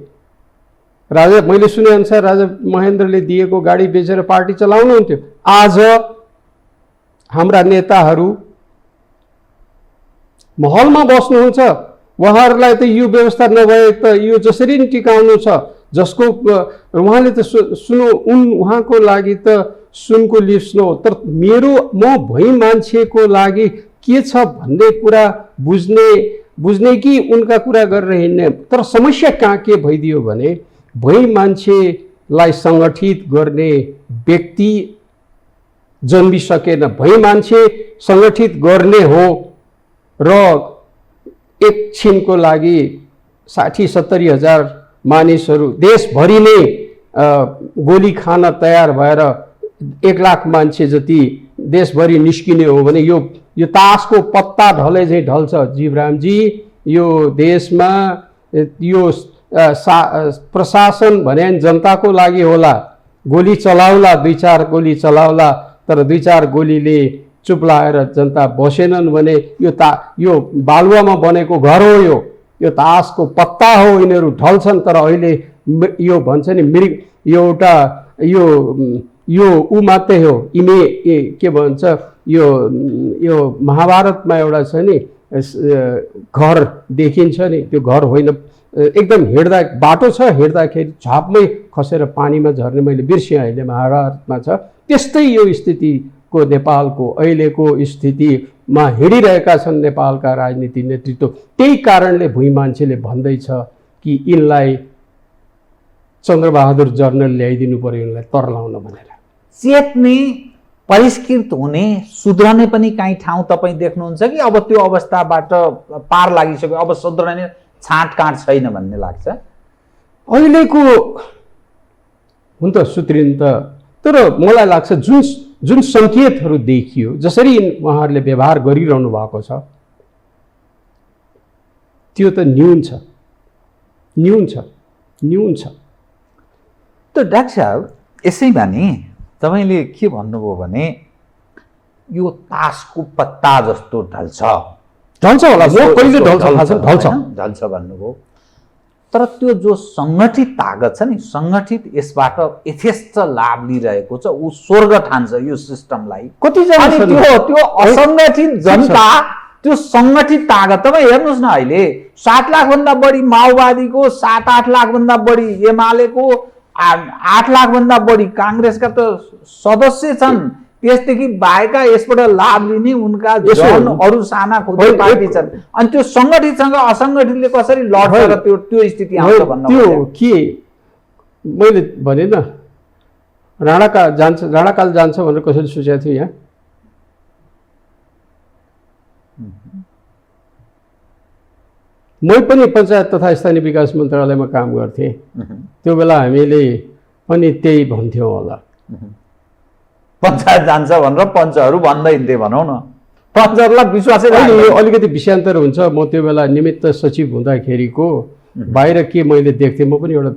राजा, मैले सुनेअनुसार राजा महेन्द्रले दिएको गाडी बेचेर पार्टी चलाउनुहुन्थ्यो। आज हाम्रा नेताहरू महलमा बस्नुहुन्छ उहाँहरूलाई त यो व्यवस्था नभए त यो जसरी नि टिकाउनु छ, जसको उहाँले त उहाँको लागि त सुनको लिप्स न हो, तर म भई मान्छेको लागि के छ भन्ने कुरा बुझ्ने कि उनका कुरा गरेर हिँड्ने। तर समस्या कहाँ के भइदियो भने भई मान्छेलाई सङ्गठित गर्ने व्यक्ति जन्मिसकेन। भई मान्छे सङ्गठित गर्ने हो र एकछिनको लागि 60-70 हजार मानिसहरू देशभरि नै गोली खान तयार भएर 1 लाख मान्छे जति देशभरि निस्किने हो भने यो तासको पत्ता ढले चाहिँ ढल्छ जीवरामजी। यो देशमा यो प्रशासन भने जनताको लागि होला, गोली चलाउला, 2-4 गोली चलाउला, तर 2-4 गोलीले चुप लाएर जनता बसेनन् भने यो बालुवामा बनेको घर हो, यो तासको पत्ता हो, यिनीहरू ढल्छन्। तर अहिले यो भन्छ नि मृग एउटा यो ऊ मात्रै हो, के भन्छ यो महाभारतमा एउटा छ नि घर देखिन्छ नि, त्यो घर होइन, एकदम हिँड्दा बाटो छ, हिँड्दाखेरि झापमै खसेर पानीमा झर्ने, मैले बिर्सेँ अहिले महाभारतमा छ। त्यस्तै यो स्थितिको नेपालको अहिलेको स्थितिमा हिँडिरहेका छन् नेपालका राजनीति नेतृत्व। त्यही कारणले भुइँ मान्छेले भन्दैछ कि यिनलाई चन्द्रबहादुर जर्नल ल्याइदिनु पर्यो, यिनलाई तर्लाउन भनेर। चेप्ने, परिष्कृत हुने, सुध्रने पनि काहीँ ठाउँ तपाईँ देख्नुहुन्छ कि अब त्यो अवस्थाबाट पार लागिसक्यो, अब सुध्रने छाँटकाँट छैन भन्ने लाग्छ? अहिलेको हुन त सुत्रिन त, तर मलाई लाग्छ जुन सङ्केतहरू देखियो, जसरी उहाँहरूले व्यवहार गरिरहनु भएको छ त्यो त न्यून छ। त डाक्टर साहब, यसैमा नि तपाईँले के भन्नुभयो भने यो तासको पत्ता जस्तो ढल्छ होला, कहिले ढल्छ भन्नुभयो। तर त्यो जो सङ्गठित ताकत छ नि, सङ्गठित यसबाट यथेष्ट लाभ लिइरहेको छ, ऊ स्वर्ग ठान्छ यो सिस्टमलाई। कतिजना त्यो असङ्गठित जनता, त्यो सङ्गठित ताकत तपाईँ हेर्नुहोस् न, अहिले 7 लाखभन्दा बढी माओवादीको, 7-8 लाखभन्दा बढी एमालेको, 8 लाखभन्दा बढी काङ्ग्रेसका त सदस्य छन्। त्यसदेखि बाहेका यसबाट लाभ लिने उनका जन अरू साना खुदै पार्टी छन्। अनि त्यो सङ्गठितसँग असङ्गठितले कसरी लड्छ र त्यो स्थिति आउँछ भन्न त्यो के मैले भने न, राणाकाल जान्छ भनेर कसरी सोचेको थियो यहाँ? मै पनि पञ्चायत तथा स्थानीय विकास मन्त्रालयमा काम गर्थेँ। त्यो बेला हामीले पनि त्यही भन्थ्यौँ होला, पञ्चायत जान्छ भनेर पञ्चहरू भन्दै हिँड्थे भनौँ न, पञ्चहरूलाई विश्वासै लाग्दैन। अलिकति विषयान्तर हुन्छ। म त्यो बेला निमित्त सचिव हुँदाखेरिको बाहिर के मैले देख्थेँ, म पनि एउटा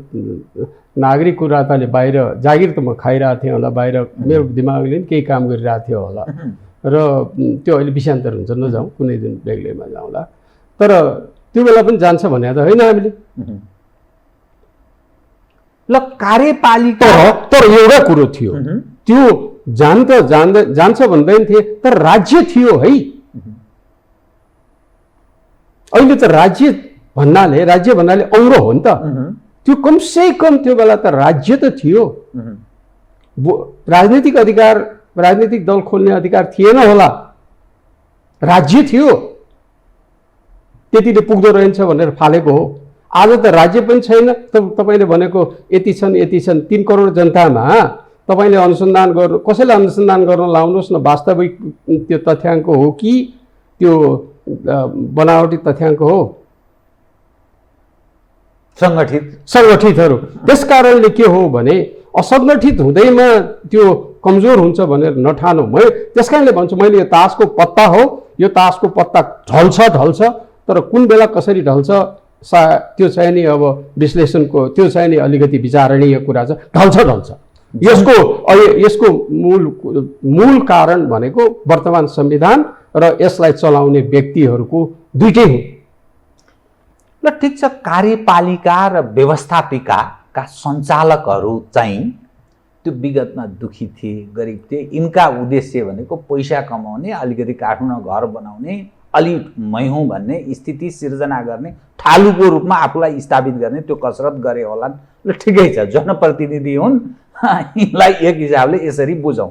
नागरिकको नाताले बाहिर जागिर त म खाइरहेको थिएँ होला, बाहिर मेरो दिमागले पनि केही काम गरिरहेको थियो होला, र त्यो अहिले विषयान्तर हुन्छ, नजाउँ, कुनै दिन बेग्लैमा जाउँला। तर त्यो बेला पनि जान्छ भने त होइन हामीले। ल कार्यपालिका, तर एउटा कुरो थियो, त्यो जान्छ भन्दैन थिए, तर राज्य थियो है। अहिले त राज्य भन्नाले औरो हो नि त। त्यो कमसे कम त्यो बेला त राज्य त थियो। राजनीतिक दल खोल्ने अधिकार थिएन होला, राज्य थियो, त्यतिले पुग्दो रहेछ भनेर फालेको हो। आज त राज्य पनि छैन। तपाईँले भनेको यति छन् 3 करोड जनतामा तपाईँले अनुसन्धान गर्नु, कसैलाई अनुसन्धान गर्न लाउनुहोस् न, वास्तविक त्यो तथ्याङ्क हो कि त्यो बनावटी तथ्याङ्क हो? सङ्गठितहरू। त्यस कारणले के हो भने असङ्गठित हुँदैमा त्यो कमजोर हुन्छ भनेर नठानौँ। त्यस कारणले भन्छु, मैले यो तासको पत्ता हो, यो तासको पत्ता ढल्छ, तर कुन बेला कसरी ढल्छ त्यो चाहिँ नि अब विश्लेषणको, त्यो चाहिँ नि अलिकति विचारणीय कुरा छ। ढल्छ। यसको मूल कारण भनेको वर्तमान संविधान र यसलाई चलाउने व्यक्तिहरूको दुईटै हो। ल ठिक छ, कार्यपालिका र व्यवस्थापिकाका सञ्चालकहरू चाहिँ त्यो विगतमा दुखी थिए, गरिब थिए। यिनका उद्देश्य भनेको पैसा कमाउने, अलिकति काठमाडौँ घर बनाउने, अलि मै हुँ भन्ने स्थिति सिर्जना गर्ने, ठालुको रूपमा आफूलाई स्थापित गर्ने त्यो कसरत गरे होला। ल ठिकै छ, जनप्रतिनिधि हुन्, यिनलाई एक हिसाबले यसरी बुझौँ।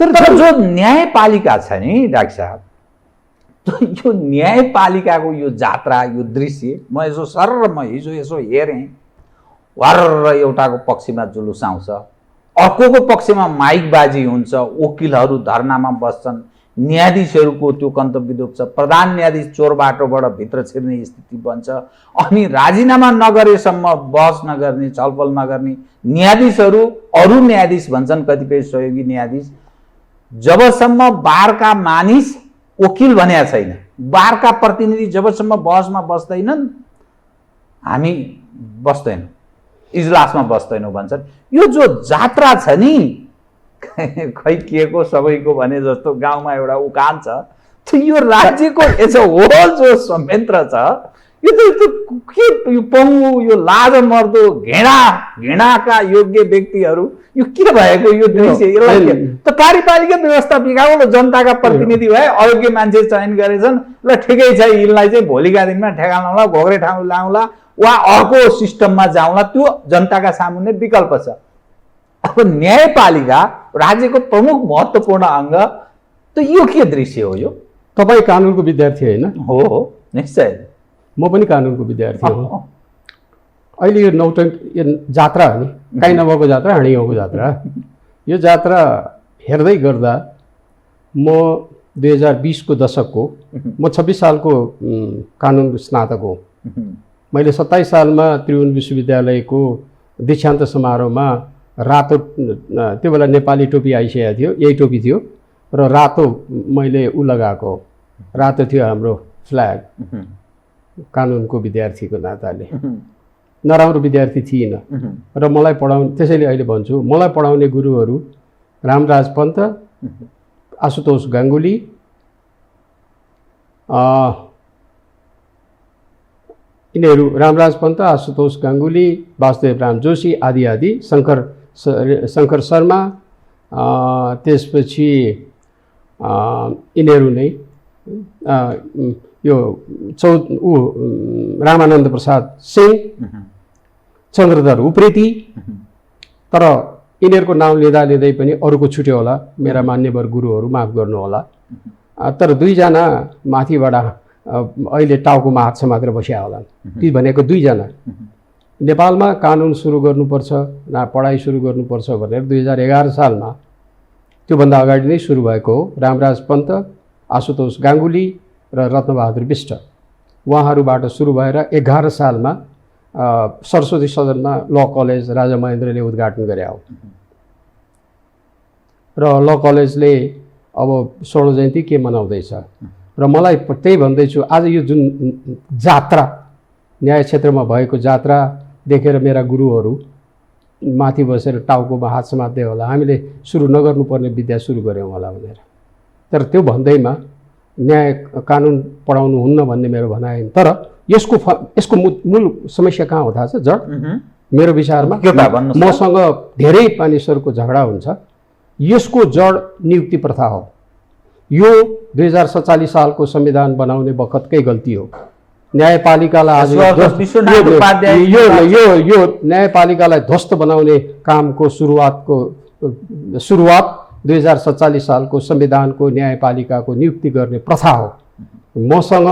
तर जो न्यायपालिका छ नि डाक्टर साहब, यो न्यायपालिकाको यो जात्रा, यो दृश्य म यसो सरर म हिजो यसो हेरेँ, वार एउटाको पक्षमा जुलुस आउँछ, अर्कोको पक्षमा माइकबाजी हुन्छ, वकिलहरू धरनामा बस्छन्, न्यायाधीशहरूको त्यो कन्तव्य दुख्छ, प्रधान न्यायाधीश चोर बाटोबाट भित्र छिर्ने स्थिति बन्छ, अनि राजीनामा नगरेसम्म बहस नगर्ने, छलफल नगर्ने न्यायाधीशहरू, अरू न्यायाधीश भन्छन् कतिपय सहयोगी न्यायाधीश, जबसम्म बारका मानिस वकिल भनेको छैन, बारका प्रतिनिधि जबसम्म बहसमा बस्दैनन् हामी बस्दैनौँ, इजलासमा बस्दैनौँ भन्छन्। यो जो जात्रा छ नि, खै के को सबैको भने जस्तो गाउँमा एउटा उखान छ, यो राज्यको यसो होल जो संयन्त्र छ, यो त के, यो पङ्गु, यो लाज मर्दो घृणाका योग्य व्यक्तिहरू, यो के भएको यो दृश्य? यसलाई त कार्यपालिका व्यवस्थापिकाको जनताका प्रतिनिधि भए अयोग्य मान्छे चयन गरेछन्, ल ठिकै छ, यिनलाई चाहिँ भोलिका दिनमा ठेगाल्नला, घोग्रे ठाउँ ल्याउँला वा अर्को सिस्टममा जाउँला, त्यो जनताका सामुन्ने विकल्प छ। अब न्यायपालिका राज्यको प्रमुख महत्त्वपूर्ण अङ्ग, त यो के दृश्य हो? यो तपाईँ कानुनको विद्यार्थी होइन? हो, निश्चय। म पनि कानुनको विद्यार्थी हो। अहिले यो यो जात्रा हो नि, काहीँ नभएको जात्रा, हाँडी गाउँको जात्रा, यो जात्रा हेर्दै गर्दा म 2020को दशकको, म 26 सालको कानुनको स्नातक हो। मैले 27 सालमा त्रिभुवन विश्वविद्यालयको दीक्षान्त समारोहमा रातो, त्यो बेला नेपाली टोपी आइसकेको थियो, यही टोपी थियो र रातो मैले लगाएको, रातो थियो हाम्रो फ्ल्याग। कानुनको विद्यार्थीको नाताले नराम्रो विद्यार्थी थिइनँ र मलाई पढाउने, त्यसैले अहिले भन्छु, मलाई पढाउने गुरुहरू रामराज पन्त, आशुतोष गाङ्गुली, यिनीहरू रामराज पन्त, आशुतोष गाङ्गुली, वासुदेव राम जोशी आदि आदि, शङ्कर शर्मा, त्यसपछि यिनीहरू नै, यो रामानन्द प्रसाद सिंह, चन्द्रधर उप्रेती। तर यिनीहरूको नाम लिँदा लिँदै पनि अरूको छुट्यो होला, मेरा मान्यवर गुरुहरू माफ गर्नुहोला। तर दुईजना माथिबाट अहिले टाउकोमा हात समातेर बसिया होला, ती भनेको दुईजना। नेपालमा कानुन सुरु गर्नुपर्छ, पढाइ सुरु गर्नुपर्छ भनेर 2011 सालमा, त्योभन्दा अगाडि नै सुरु भएको हो। रामराज पन्त, आशुतोष गाङ्गुली र रत्नबहादुर विष्ट, उहाँहरूबाट सुरु भएर 11 सालमा सरस्वती सदनमा ल कलेज राजा महेन्द्रले उद्घाटन गरे हो र ल कलेजले अब स्वर्ण जयन्ती के मनाउँदैछ। र मलाई त्यही भन्दैछु, आज यो जुन जात्रा, न्याय क्षेत्रमा भएको जात्रा देखेर मेरा गुरुहरू माथि बसेर टाउकोमा हात समात्दै होला, हामीले सुरु नगर्नुपर्ने विद्या सुरु गऱ्यौँ होला भनेर। तर त्यो भन्दैमा न्याय कानुन पढाउनु हुन्न भन्ने मेरो भनाइ होइन। तर यसको मूल समस्या कहाँ हो थाहा छ? जड मेरो विचारमा मसँग धेरै मानिसहरूको झगडा हुन्छ। यसको जड नियुक्ति प्रथा हो। यो 2047 सालको संविधान बनाउने बखतकै गल्ती हो। न्यायपालिकालाई आज यो न्यायपालिकालाई ध्वस्त बनाउने कामको सुरुवात 2047 सालको संविधानको न्यायपालिकाको नियुक्ति गर्ने प्रथा हो। मसँग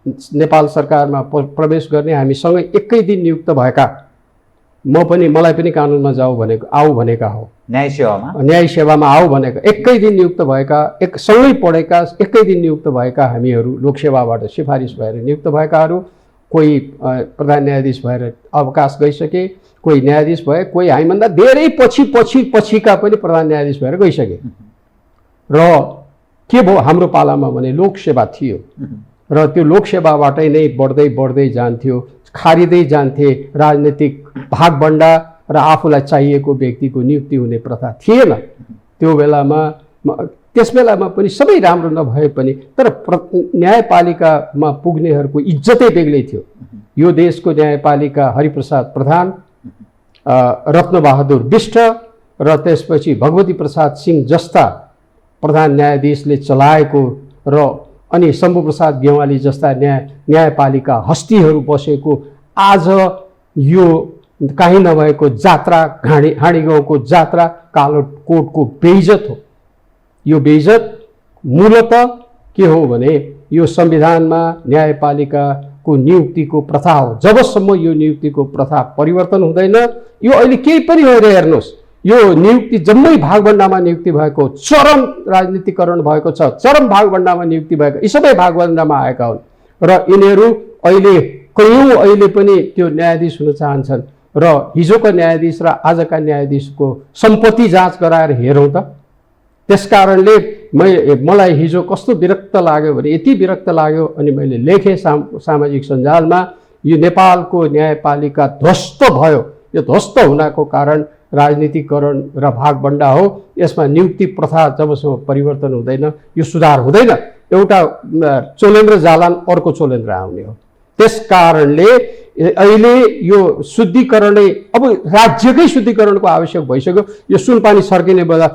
नेपाल सरकारमा प्रवेश गर्ने, हामीसँगै एकै दिन नियुक्त भएका, मलाई पनि कानुनमा आऊ भनेका हो, न्याय सेवामा आऊ भनेका, एकै दिन नियुक्त भएका, सँगै पढेका, एकै दिन नियुक्त भएका हामीहरू लोकसेवाबाट सिफारिस भएर नियुक्त भएकाहरू, कोही प्रधान न्यायाधीश भएर अवकाश गइसके, कोही न्यायाधीश भए, कोही हामीभन्दा धेरै पछिका पनि प्रधान न्यायाधीश भएर गइसके। र के भयो हाम्रो पालामा भने लोकसेवा थियो र त्यो लोकसेवाबाटै नै बढ्दै जान्थ्यो, खारिँदै जान्थे राजनीतिक भागभण्डा र आफूलाई चाहिएको व्यक्तिको नियुक्ति हुने प्रथा थिएन त्यो बेलामा। त्यस बेलामा पनि सबै राम्रो नभए पनि तर न्यायपालिकामा पुग्नेहरूको इज्जतै बेग्लै थियो। यो देशको न्यायपालिका हरिप्रसाद प्रधान, रत्नबहादुर विष्ट र त्यसपछि भगवती प्रसाद सिंह जस्ता प्रधान न्यायाधीशले चलाएको र अनि शम्भुप्रसाद गेवाली जस्ता न्यायपालिका हस्तीहरू बसेको आज यो काहीँ नभएको जात्रा हाँडी गाउँको जात्रा कालोकोटको बेइज्जत हो। यो बेइज्जत मूलत के हो भने यो संविधानमा न्यायपालिकाको नियुक्तिको प्रथा हो। जबसम्म यो नियुक्तिको प्रथा परिवर्तन हुँदैन, यो अहिले केही पनि होइन, हेर्नुहोस् यो नियुक्ति जम्मै भागभण्डामा नियुक्ति भएको, चरम राजनीतिकरण भएको छ, चरम भागभण्डामा नियुक्ति भएको, यी सबै भागभण्डामा आएका हुन् र यिनीहरू अहिले पनि त्यो न्यायाधीश हुन चाहन्छन् र हिजोका न्यायाधीश र आजका न्यायाधीशको सम्पत्ति जाँच गराएर हेरौँ त। त्यसकारणले मलाई हिजो कस्तो विरक्त लाग्यो भने, यति विरक्त लाग्यो अनि मैले लेखेँ सामाजिक सञ्जालमा, यो नेपालको न्यायपालिका ध्वस्त भयो। यो ध्वस्त हुनको कारण राजनीतिकरण र भागभण्डा हो। यसमा नियुक्ति प्रथा जबसम्म परिवर्तन हुँदैन यो सुधार हुँदैन। एउटा चोलेन्द्र जालान अर्को चोलेन्द्र आउने हो। त्यसकारणले अहिले यो शुद्धिकरणै, अब राज्यकै शुद्धिकरणको आवश्यक भइसक्यो। यो सुनपानी सर्किने बेला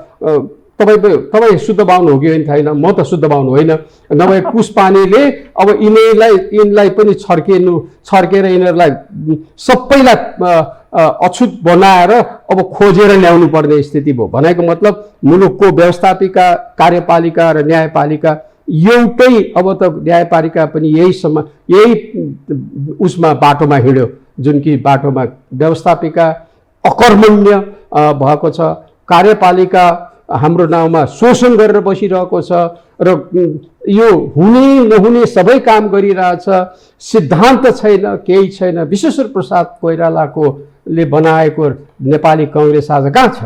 तपाईँ शुद्ध बाहुन हो कि होइन छैन, म त शुद्ध बाहुन होइन, नभए पुष्पानीले अब यिनलाई पनि छर्केर यिनीहरूलाई सबैलाई अछुत बनाएर अब खोजेर ल्याउनु पर्ने स्थिति भयो। भनेको मतलब मुलुकको व्यवस्थापिका, कार्यपालिका र न्यायपालिका एउटै, अब त न्यायपालिका पनि यही उसमा बाटोमा हिँड्यो जुन कि बाटोमा व्यवस्थापिका अकर्मण्य भएको छ, कार्यपालिका हाम्रो नाउँमा शोषण गरेर बसिरहेको छ र यो हुने नहुने सबै काम गरिरहेछ। सिद्धान्त छैन, केही छैन। विश्वेश्वर प्रसाद कोइरालाले बनाएको नेपाली काङ्ग्रेस आज कहाँ छ?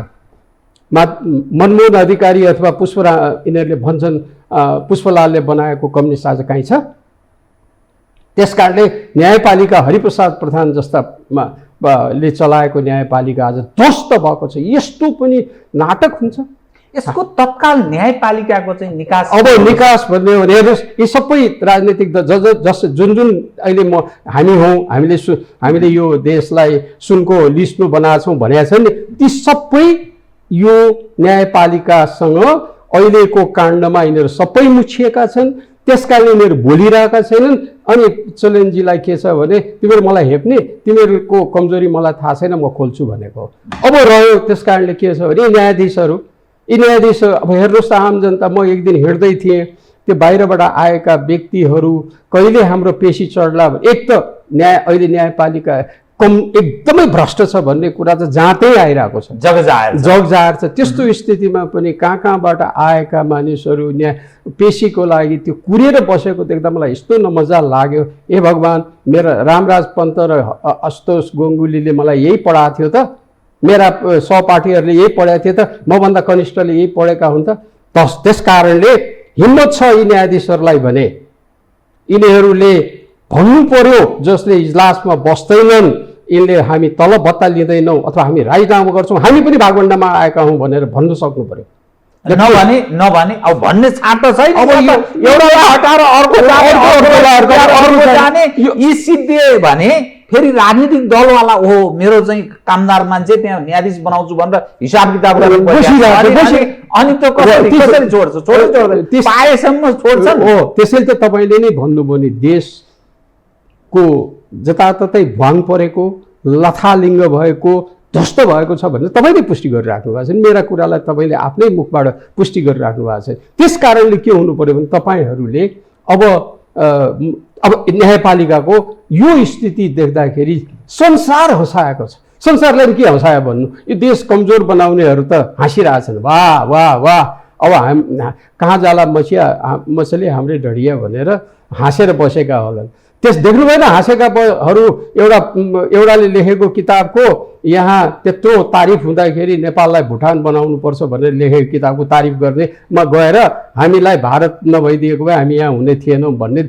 मनमोहन अधिकारी अथवा यिनीहरूले भन्छन् पुष्पलालले बनाएको कम्युनिस्ट आज कहीँ छ? त्यसकारणले न्यायपालिका हरिप्रसाद प्रधान जस्ता ले चलाएको न्यायपालिका आज ध्वस्त भएको छ। यस्तो पनि नाटक हुन्छ? यसको तत्काल न्यायपालिकाको चाहिँ निकास, अब निकास भन्ने हो भने हेर्नुहोस्, यी सबै राजनीतिक जुन अहिले हामी हौँ, हामीले यो देशलाई सुनको लिस्टमा बनाएको छौँ भनेका छन् नि, ती सबै यो न्यायपालिकासँग अहिलेको काण्डमा यिनीहरू सबै मुछिएका छन्। त्यसकारण यिनीहरू बोलिरहेका छैनन्। अनि चोलेन्द्रजीलाई के छ भने, तिमीहरू मलाई हेप्ने, तिमीहरूको कमजोरी मलाई थाहा छैन, म खोल्छु भनेको अब रह्यो। त्यसकारणले के छ भने यी न्यायाधीश अब हेर्नुहोस् त, आम जनता, म एक दिन हिँड्दै थिएँ, त्यो बाहिरबाट आएका व्यक्तिहरू कहिले हाम्रो पेशी चढ्ला, एक त अहिले न्यायपालिका एकदमै भ्रष्ट छ भन्ने कुरा त जाँतै आइरहेको छ, जगजाहेर छ। त्यस्तो स्थितिमा पनि कहाँबाट आएका मानिसहरू पेशीको लागि त्यो कुरेर बसेको देख्दा मलाई यस्तो नमजा लाग्यो। ए भगवान्, मेरा रामराज पन्त र आशुतोष गङ्गुलीले मलाई यही पढाएको थियो त, मेरा सहपाठीहरूले यही पढाएको थियो त, मभन्दा कनिष्ठले यही पढेका हुन् त। त्यस कारणले हिम्मत छ यी न्यायाधीशहरूलाई भने यिनीहरूले भन्नु पर्यो, जसले इजलासमा बस्दैनन्, यिनले हामी तलब भत्ता लिँदैनौँ अथवा हामी राजीनामा गर्छौँ, हामी पनि भागभण्डामा आएका हौँ भनेर भन्नु सक्नु पर्यो। नभने अब भन्ने छाट त छैन। अब एउटा हटाएर अर्को जाने यी सिद्धिए भने फेरि राजनीतिक दलवाला हो, मेरो चाहिँ कामदार मान्छे त्यहाँ न्यायाधीश बनाउँछु भनेर हिसाब किताब गरेर अनि त कसरी छोड्छ? पाएसम्म छोड्छन् हो। त्यसैले त तपाईँले नै भन्नुभयो नि, देशको जताततै भङ परेको, लथालिङ्ग भएको, ध्वस्त भएको छ भनेर तपाईँले पुष्टि गरिराख्नु भएको छ। मेरा कुरालाई तपाईँले आफ्नै मुखबाट पुष्टि गरिराख्नु भएको छ। त्यस कारणले के हुनु पर्यो भने तपाईँहरूले अब न्यायपालिकाको यो स्थिति देख्दाखेरि संसार हँसाएको छ। संसारलाई पनि के हँसायो भन्नु, यो देश कमजोर बनाउनेहरू त हाँसिरहेछन्, वाह वाह वाह, अब कहाँ जाला मछली हाम्रै ढडिया भनेर हाँसेर बसेका होलान्। त्यस देख्नु भएन हाँसेकाहरू एउटाले लेखेको किताबको यहाँ त्यत्रो तारिफ हुँदाखेरि नेपाललाई भुटान बनाउनुपर्छ भनेर लेखेको किताबको तारिफ गर्नेमा गएर हामीलाई भारत नभइदिएको भए हामी यहाँ हुने थिएनौँ भन्ने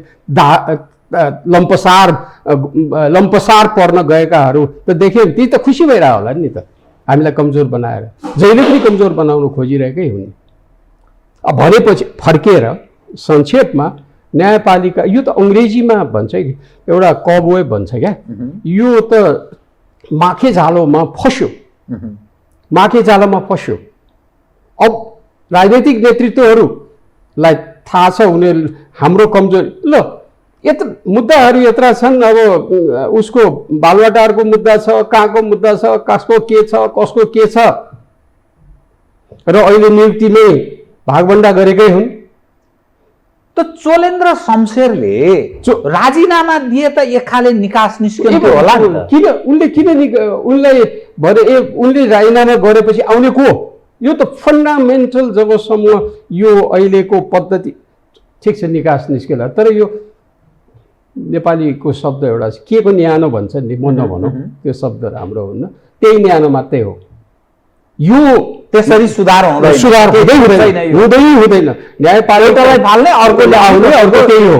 लम्पसार पर्न गएकाहरू त देख्यो नि, ती त खुसी भइरह होला नि त, हामीलाई कमजोर बनाएर। जहिले पनि कमजोर बनाउनु खोजिरहेकै हुने। अब भनेपछि फर्केर संक्षेपमा न्यायपालिका, यो त अङ्ग्रेजीमा भन्छ कि एउटा कबवे भन्छ क्या, यो त माखे जालोमा फस्यो। अब राजनैतिक नेतृत्वहरूलाई थाहा छ उनीहरू हाम्रो कमजोरी। ल मुद्दाहरू यत्रा छन्, अब उसको बालुवाटारको मुद्दा छ, कहाँको मुद्दा छ, कसको के छ, कसको के छ, र अहिले नियुक्तिमै भागभण्डा गरेकै हुन्। त चोलेन्द्र शमशेरले राजीनामा दिए त एक खाले निकास निस्किन्थ्यो होला नि त। किन उनलाई भने उनले राजीनामा गरेपछि आउने को? यो त फन्डामेन्टल, जबसम्म यो अहिलेको पद्धति ठिक छ निकास निस्केला, तर यो नेपालीको शब्द एउटा छ, के को न्यानो भन्छ नि, म नभनौँ त्यो शब्द राम्रो हुन्न, त्यही न्यानो मात्रै हो। यो त्यसरी सुधार हुँदैन, हुँदैन। न्यायपालिकालाई फाल्ने, अर्कोले आउने, अर्को त्यही हो।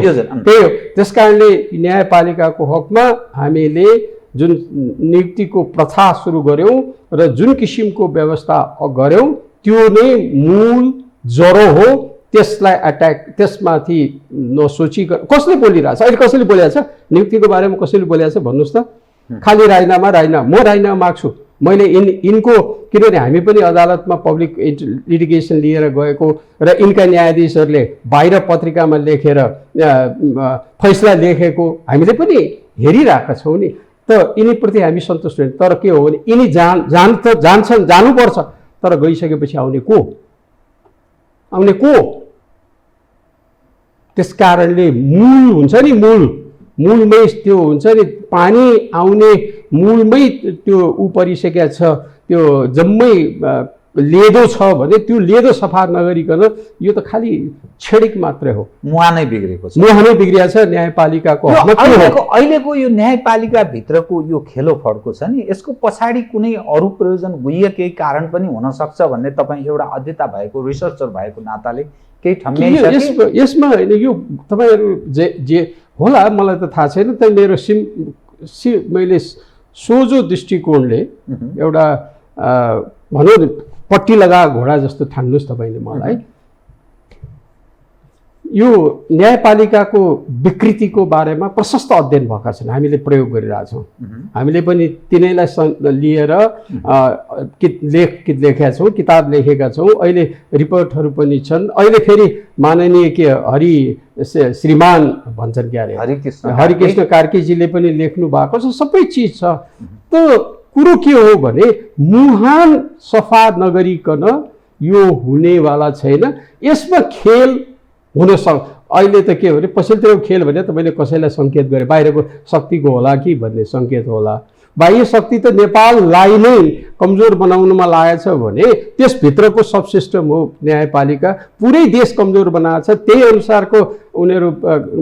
त्यस कारणले न्यायपालिकाको हकमा हामीले जुन नियुक्तिको प्रथा सुरु गर्यौँ र जुन किसिमको व्यवस्था गर्यौँ त्यो नै मूल जरो हो। त्यसलाई अट्याक, त्यसमाथि नसोचिकन कसले बोलिरहेछ अहिले, कसले बोलिरहेछ नियुक्तिको बारेमा, कसैले बोलिरहेछ भन्नुहोस् त? खालि राजीनामा म राजीनामा माग्छु, मैले यिनको, किनभने हामी पनि अदालतमा पब्लिक लिटिगेसन लिएर गएको र यिनका न्यायाधीशहरूले बाहिर पत्रिकामा लेखेर फैसला लेखेको हामीले पनि हेरिरहेका छौँ नि। त यिनीप्रति हामी सन्तुष्ट हुन्छौँ। तर के हो भने यिनी जान्छन्, जानुपर्छ, तर गइसकेपछि आउने को? त्यस कारणले मूल हुन्छ नि, मूलमै त्यो हुन्छ नि, पानी आउने मूलमै त्यो परिसकेको छ, त्यो जम्मै लेदो छ भने त्यो लेदो सफा नगरिकन यो त खालि छेडिक मात्रै हो। मुहा नै बिग्रेको छ, बिग्रिया छ न्यायपालिकाको। अहिलेको यो न्यायपालिका भित्रको यो खेलो फड्को छ नि, यसको पछाडि कुनै अरू प्रयोजन गुह्य केही कारण पनि हुन सक्छ भन्ने तपाईँ एउटा अध्येता भएको, रिसर्चर भएको नाताले केही ठम्ब्याइसके? यसमा होइन, यो तपाईँहरू जे होला मलाई त थाहा छैन, तर मेरो मैले सोझो दृष्टिकोणले एउटा भनौँ न पट्टी लगा घोडा जस्तो ठान्नुहोस् तपाईँले मलाई, यो न्यायपालिकाको विकृतिको बारेमा प्रशस्त अध्ययन भएका छन्, हामीले प्रयोग गरिरहेछौँ। हामीले पनि तिनैलाई लिएर लेखेका छौँ, किताब लेखेका छौँ, अहिले रिपोर्टहरू पनि छन्। अहिले फेरि माननीय श्रीमान भन्छन् क्या अरे हरिकृष्ण कार्कीजीले पनि लेख्नु भएको छ, सबै चिज छ। त कुरो के हो भने मुहान सफा नगरिकन यो हुनेवाला छैन। यसमा खेल हुन अहिले त के हो भने पछिल्लो खेल भने तपाईँले कसैलाई सङ्केत गरे बाहिरको शक्तिको होला कि भन्ने सङ्केत होला। बाह्य शक्ति त नेपाललाई नै कमजोर बनाउनमा लागेछ भने त्यसभित्रको सब सिस्टम हो न्यायपालिका, पुरै देश कमजोर बनाएको छ। त्यही अनुसारको उनीहरू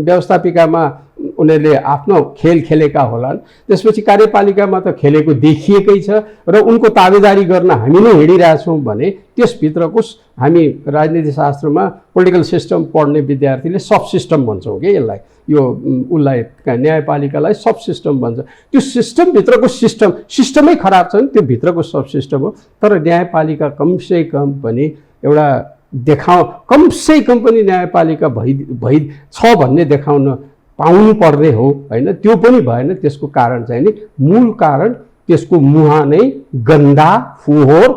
व्यवस्थापिकामा उनीहरूले आफ्नो खेल खेलेका होलान्। त्यसपछि कार्यपालिकामा त खेलेको देखिएकै छ र उनको ताबेदारी गर्न हामी नै हिँडिरहेछौँ भने त्यसभित्रको हामी राजनीति शास्त्रमा पोलिटिकल सिस्टम पढ्ने विद्यार्थीले सब सिस्टम भन्छौँ कि यसलाई, यो उसलाई न्यायपालिकालाई सब सिस्टम भन्छ। त्यो सिस्टमभित्रको सिस्टमै खराब छ नि, त्यो भित्रको सब सिस्टम हो। तर न्यायपालिका कमसे कम पनि एउटा कमसे कम पनि न्यायपालिका भइ छ भन्ने देखाउन पाउनु पर्ने हो होइन। त्यो पनि भएन। त्यसको कारण चाहिँ नि मूल कारण त्यसको मुहा नै गन्दा फोहोर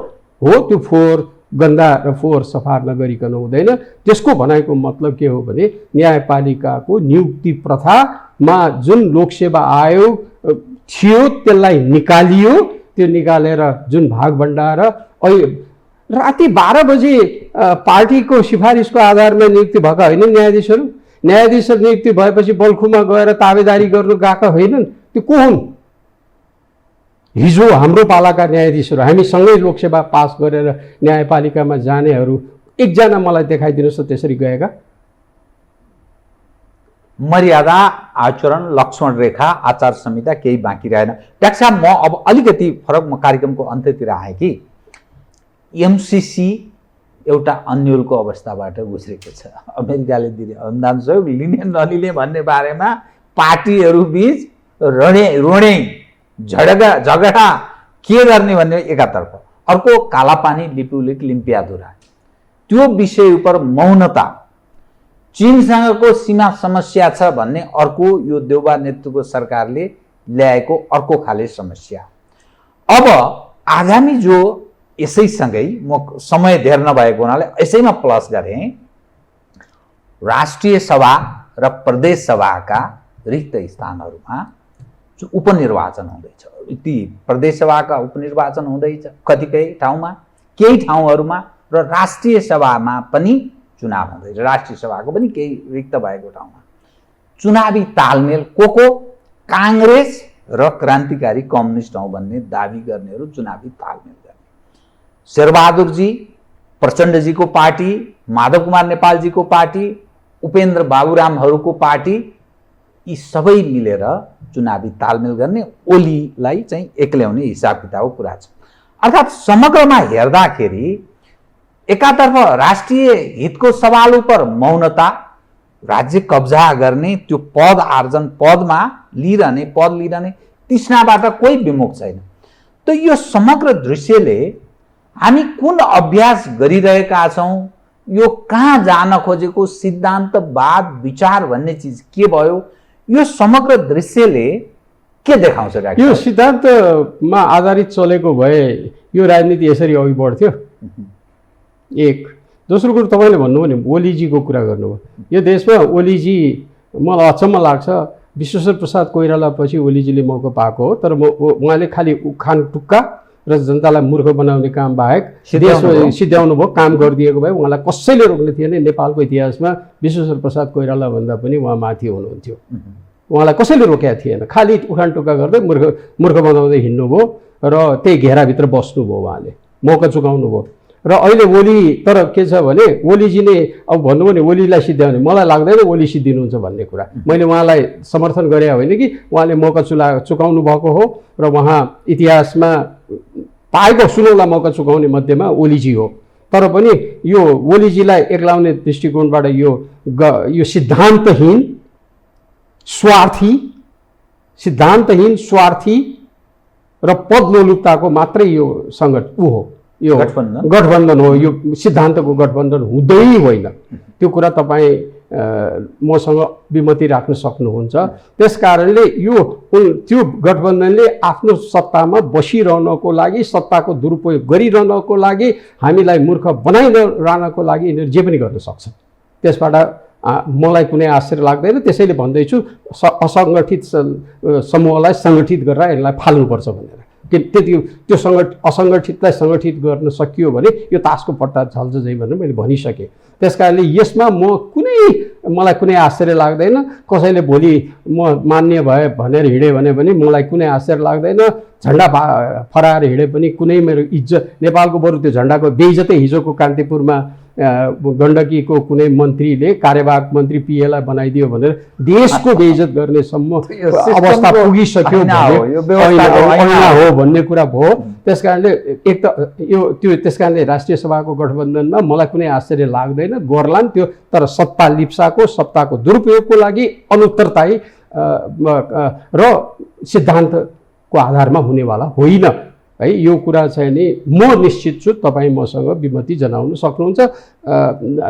हो। त्यो फोहोर गन्दा र फोहोर सफा नगरिकन हुँदैन। त्यसको भनाइको मतलब के हो भने न्यायपालिकाको नियुक्ति प्रथामा जुन लोकसेवा आयोग थियो त्यसलाई निकालियो। त्यो निकालेर जुन भागभण्डा र राति 12 बजे पार्टीको सिफारिसको आधारमा नियुक्ति भएका होइन न्यायाधीशहरू नियुक्ति भएपछि बल्खुमा गएर ताबेदारी गर्नु गएका होइनन्। त्यो को हुन्? हिजो हाम्रो पालाका न्यायाधीशहरू हामीसँगै लोकसेवा पास गरेर न्यायपालिकामा जानेहरू एकजना मलाई देखाइदिनुहोस् त त्यसरी गएका। मर्यादा, आचरण, लक्ष्मण रेखा, आचार संहिता केही बाँकी रहेन। डाक्टर साहब, म अब अलिकति फरक म कार्यक्रमको अन्त्यतिर आएँ कि एमसीसी एउटा अन्यलको अवस्थाबाट गुज्रेको छ। अमेरिकाले दिने अनुदान सहयोग लिने नलिने भन्ने बारेमा पार्टीहरू बीच रोडे झगडा के गर्ने भन्ने एकातर्फ, अर्को कालापानी लिपुलेक लिम्पियाधुरा त्यो विषय उप मौनता, चीनसँगको सीमा समस्या छ भन्ने अर्को यो देउबा नेतृत्वको सरकारले ल्याएको अर्को खाले समस्या। अब आगामी जो यसैसँगै म समय धेर नभएको हुनाले यसैमा प्लस गरेँ, राष्ट्रिय सभा र प्रदेश सभाका रिक्त स्थानहरूमा उपनिर्वाचन हुँदैछ। ती प्रदेश सभाका उपनिर्वाचन हुँदैछ कतिपय ठाउँमा, केही ठाउँहरूमा, र राष्ट्रिय सभामा पनि चुनाव हुँदैछ। राष्ट्रिय सभाको पनि केही रिक्त भएको ठाउँमा चुनावी तालमेल को काङ्ग्रेस र क्रान्तिकारी कम्युनिस्ट हौँ भन्ने दावी गर्नेहरू चुनावी तालमेल गर्ने। शेरबहादुरजी, प्रचण्डजीको पार्टी, माधव कुमार नेपालजीको पार्टी, उपेन्द्र बाबुरामहरूको पार्टी, यी सबै मिलेर चुनावी तालमेल गर्ने, ओलीलाई चाहिँ एक्ल्याउने हिसाब किताबको कुरा छ। अर्थात् समग्रमा हेर्दाखेरि एकातर्फ राष्ट्रिय हितको सवाल उप मौनता, राज्य कब्जा गर्ने, त्यो पद आर्जन, पदमा लिइरहने, पद लिइरहने तृष्णाबाट कोही विमुख छैन। त यो समग्र दृश्यले हामी कुन अभ्यास गरिरहेका छौँ, यो कहाँ जान खोजेको सिद्धान्तवाद विचार भन्ने चिज के भयो, यो समग्र दृश्यले के देखाउँछ डाक्टर? यो सिद्धान्तमा आधारित चलेको भए यो राजनीति यसरी अघि बढ्थ्यो। एक दोस्रो कुरो तपाईँले भन्नुभयो नि, ओलीजीको कुरा गर्नुभयो। यो देशमा ओलीजी, मलाई अचम्म लाग्छ, विश्वेश्वर प्रसाद कोइराला पछि ओलीजीले मौका पाएको हो, तर उहाँले खालि उखान टुक्का र जनतालाई मूर्ख बनाउने काम बाहेक देश सिद्ध्याउनु भयो, काम गरिदिएको भए उहाँलाई कसैले रोक्ने थिएन। नेपालको इतिहासमा विश्वेश्वर प्रसाद कोइराला भन्दा पनि उहाँ माथि हुनुहुन्थ्यो, उहाँलाई कसैले रोकेका थिएन। खालि उखान टुक्का गर्दै मूर्ख बनाउँदै हिँड्नुभयो र त्यही घेराभित्र बस्नुभयो, उहाँले मौका चुकाउनु भयो। र अहिले ओली, तर के छ भने ओलीजी नै अब भन्नुभयो नि ओलीलाई सिद्ध्याउने, मलाई लाग्दैन ओली सिद्धिनुहुन्छ भन्ने कुरा। मैले उहाँलाई समर्थन गरे होइन कि उहाँले मौका चुकाउनु भएको हो र उहाँ इतिहासमा पाएको सुनौला मौका चुकाउने मध्येमा ओलीजी हो। तर पनि यो ओलीजीलाई एक्लाउने दृष्टिकोणबाट यो सिद्धान्तहीन स्वार्थी र पदलोलुपताको मात्रै यो सङ्गठन हो, यो गठबन्धन हो। यो सिद्धान्तको गठबन्धन हुँदै होइन। त्यो कुरा तपाईँ मसँग विमति राख्न सक्नुहुन्छ। त्यस कारणले त्यो गठबन्धनले आफ्नो सत्तामा बसिरहनको लागि, सत्ताको दुरुपयोग गरिरहनको लागि, हामीलाई मूर्ख बनाइरहनको लागि यिनीहरू जे पनि गर्न सक्छ। त्यसबाट मलाई कुनै आश्चर्य लाग्दैन। त्यसैले भन्दैछु असङ्गठित समूहलाई सङ्गठित गरेर यसलाई फाल्नुपर्छ भनेर। त्यो असङ्गठितलाई सङ्गठित गर्न सकियो भने यो तासको पट्टा छल्छ झै भनेर मैले भनिसकेँ। त्यस कारणले यसमा मलाई कुनै आश्चर्य लाग्दैन। कसैले भोलि म मान्य भए भनेर हिँडेँ भने पनि मलाई कुनै आश्चर्य लाग्दैन। झन्डा फराएर हिँडे पनि कुनै मेरो इज्जत, नेपालको बरु त्यो झन्डाको बेइज्जतै हिजोको कान्तिपुरमा गण्डकीको कुनै मन्त्रीले कार्यवाहक मन्त्री पिएलाई बनाइदियो भनेर देशको बेइज्जत गर्नेसम्म अवस्था पुगिसक्यो हो भन्ने कुरा भयो। त्यस कारणले त्यस कारणले राष्ट्रिय सभाको गठबन्धनमा मलाई कुनै आश्चर्य लाग्दैन, गर्लान् त्यो। तर सत्ता लिप्साको, सत्ताको दुरुपयोगको लागि अनुत्तरदायी र सिद्धान्तको आधारमा हुनेवाला होइन है। यो कुरा चाहिँ नि म निश्चित छु, तपाईँ मसँग विमति जनाउन सक्नुहुन्छ।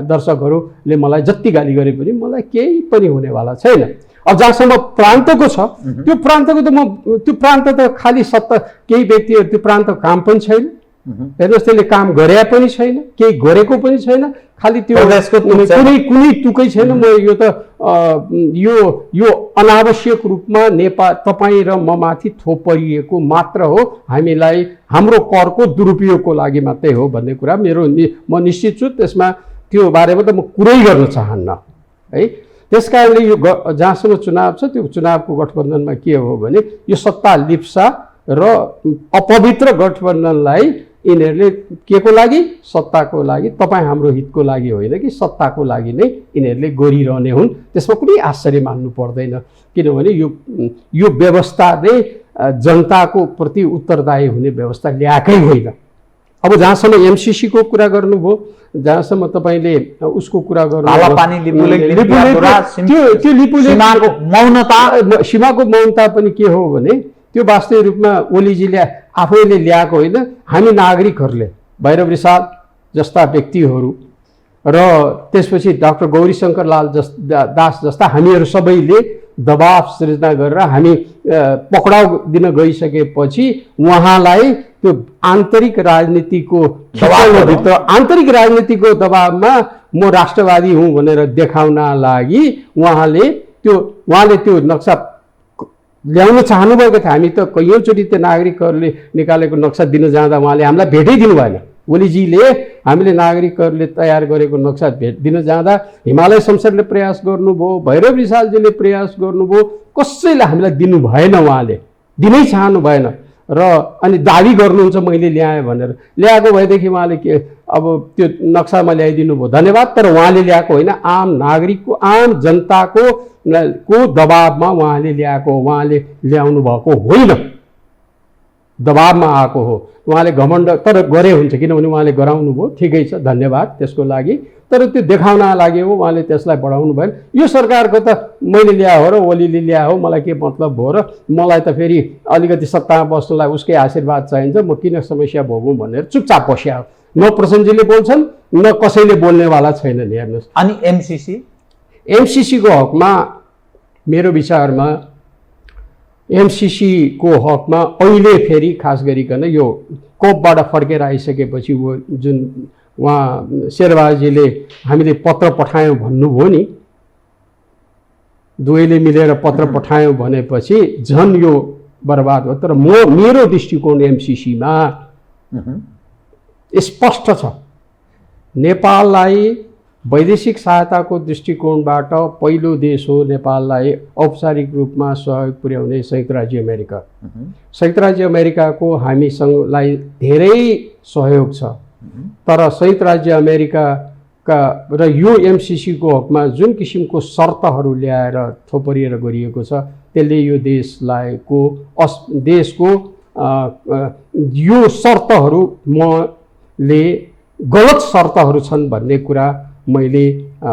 दर्शकहरूले मलाई जति गाली गरे पनि मलाई केही पनि हुनेवाला छैन। अब जहाँसम्म प्रान्तको छ, त्यो प्रान्त त खालि केही व्यक्तिहरू त्यो प्रान्त काम पनि छैन, हेर्नुहोस् त्यसले काम गरे पनि छैन, केही गरेको पनि छैन, खालि त्यो कुनै तुकै छैन। म यो अनावश्यक रूपमा तपाईँ र म माथि थोपरिएको मात्र हो, हामीलाई हाम्रो करको दुरुपयोगको लागि मात्रै हो भन्ने कुरा म निश्चित छु। त्यसमा त्यो बारेमा त म कुरै गर्न चाहन्न है। त्यस कारणले यो जहाँसम्म चुनाव छ, त्यो चुनावको गठबन्धनमा के हो भने यो सत्ता लिप्सा र अपवित्र गठबन्धनलाई यिनीहरूले के को लागि, सत्ताको लागि, तपाईँ हाम्रो हितको लागि होइन कि सत्ताको लागि नै यिनीहरूले गरिरहने हुन्। त्यसमा कुनै आश्चर्य मान्नु पर्दैन, किनभने यो व्यवस्थाले जनताको प्रति उत्तरदायी हुने व्यवस्था ल्याएकै होइन। अब जहाँसम्म एमसिसीको कुरा गर्नुभयो, जहाँसम्म तपाईँले उसको कुरा सीमाको मौनता पनि के हो भने त्यो वास्तविक रूपमा ओलीजीले आफैले ल्याएको होइन, हामी नागरिकहरूले, भैरव रिसाल जस्ता व्यक्तिहरू र त्यसपछि डाक्टर गौरीशङ्कर लाल दास जस्ता हामीहरू सबैले दबाव सृजना गरेर हामी पक्राउ दिन गइसकेपछि उहाँलाई त्यो आन्तरिक राजनीतिको दबावमा म राष्ट्रवादी हुँ भनेर देखाउन लागि उहाँले त्यो नक्सा ल्याउन चाहनुभएको थियो। हामी त कैयौँचोटि त्यो नागरिकहरूले निकालेको नक्सा दिन जाँदा उहाँले हामीलाई भेटै दिनु भएन। ओलीजीले हामीले नागरिकहरूले तयार गरेको नक्सा भेट दिन जाँदा हिमालय शमशेरले प्रयास गर्नुभयो, भैरव रिसालजीले प्रयास गर्नुभयो, कसैले हामीलाई दिनु भएन, उहाँले दिनै चाहनु भएन। र अनि दाबी गर्नुहुन्छ मैले ल्याएँ भनेर। ल्याएको भएदेखि उहाँले के अब त्यो नक्सामा ल्याइदिनु भयो, धन्यवाद। तर उहाँले ल्याएको होइन, आम नागरिकको, आम जनताको दबाबमा उहाँले ल्याएको, उहाँले ल्याउनु भएको होइन, दबाबमा आएको हो। उहाँले घमण्ड तर गरे हुन्छ, किनभने उहाँले गराउनु भयो, ठिकै छ, धन्यवाद त्यसको लागि। तर त्यो देखाउन लागि हो, उहाँले त्यसलाई बढाउनु भएन। यो सरकारको त मैले ल्या हो र ओलीले ल्या हो, मलाई के मतलब भयो र मलाई त फेरि अलिकति सत्तामा बस्नलाई उसकै आशीर्वाद चाहिन्छ, म किन समस्या भोगौँ भनेर चुपचाप बस्या हो। न प्रसन्नजीले बोल्छन्, न कसैले बोल्नेवाला छैनन्। हेर्नुहोस्, अनि एमसिसीको हकमा मेरो विचारमा एमसिसीको हकमा अहिले फेरि खास गरिकन यो कोपबाट फर्केर आइसकेपछि वो जुन उहाँ शेरबहादुरजीले हामीले पत्र पठायौँ भन्नुभयो नि, दुवैले मिलेर पत्र पठायौँ भनेपछि झन् यो बर्बाद हो। तर मेरो दृष्टिकोण एमसिसीमा स्पष्ट छ। नेपाललाई वैदेशिक सहायताको दृष्टिकोणबाट पहिलो देश हो नेपाललाई औपचारिक रूपमा सहयोग पुर्याउने संयुक्त राज्य अमेरिका। संयुक्त राज्य अमेरिकाको हामीसँगलाई धेरै सहयोग छ, तर संयुक्त राज्य अमेरिकाका र यो एमसिसीको हकमा जुन किसिमको शर्तहरू ल्याएर थोपरिएर गरिएको छ, त्यसले यो देशको यो शर्तहरू मले गलत शर्तहरू छन् भन्ने कुरा मैले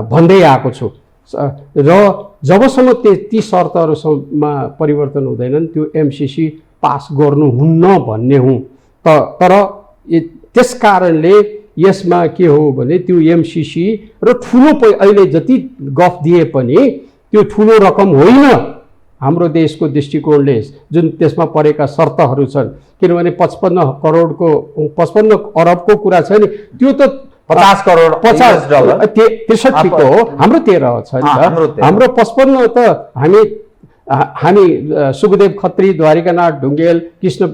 भन्दै आएको छु। र जबसम्म ती शर्तहरूमा परिवर्तन हुँदैनन् त्यो एमसिसी पास गर्नुहुन्न भन्ने हुँ। तर त्यस कारणले यसमा के हो भने त्यो एमसिसी र ठुलो अहिले जति गफ दिए पनि त्यो ठुलो रकम होइन हाम्रो देशको दृष्टिकोणले, जुन त्यसमा परेका शर्तहरू छन्। किनभने 55 अरबको कुरा छ नि, त्यो त 50 करोड 50 डलर 63 को हो, हाम्रो 13 छ नि। हाम्रो 55 त हामी सुखदेव खत्री, द्वारिकानाथ ढुङ्गेल, कृष्ण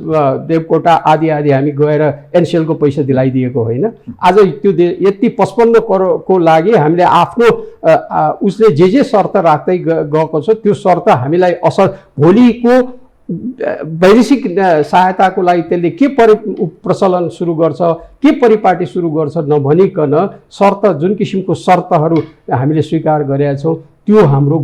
देवकोटा आदि हामी गएर एनसिएलको पैसा दिलाइदिएको होइन। आज त्यो यति 55 करोडको लागि हामीले आफ्नो उसले जे शर्त राख्दै गएको छ, त्यो शर्त हामीलाई असर भोलिको वैदेशिक सहायताको लागि त्यसले के प्रचलन सुरु गर्छ, के परिपाटी सुरु गर्छ नभनिकन शर्त, जुन किसिमको शर्तहरू हामीले स्वीकार गरेका छौँ त्यो हाम्रो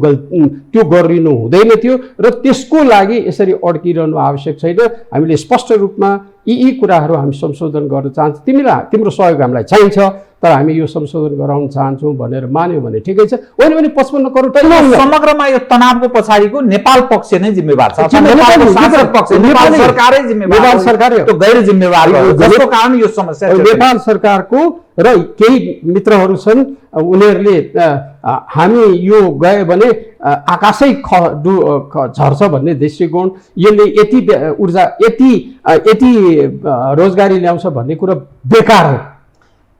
त्यो गरिनु हुँदैन थियो र त्यसको लागि यसरी अड्किरहनु आवश्यक छैन। हामीले स्पष्ट रूपमा यी कुराहरू हामी संशोधन गर्न चाहन्छौँ, तिम्रो सहयोग हामीलाई चाहिन्छ, तर हामी यो संशोधन गराउन चाहन्छौँ भनेर मान्यो भने ठिकै छ, होइन भने 55 करोड समग्रमा यो तनावको पछाडिको नेपाल पक्ष नै जिम्मेवार छ। नेपाल सरकारै जिम्मेवार, नेपाल सरकार त्यो गैर जिम्मेवार हो, जसको कारण यो समस्या नेपाल सरकारको र केही मित्रहरू छन् उनीहरूले हामी यो गयो भने आकाशै झर्छ भन्ने दृष्टिकोण, यसले यति ऊर्जा यति रोजगारी ल्याउँछ भन्ने कुरा बेकार हो।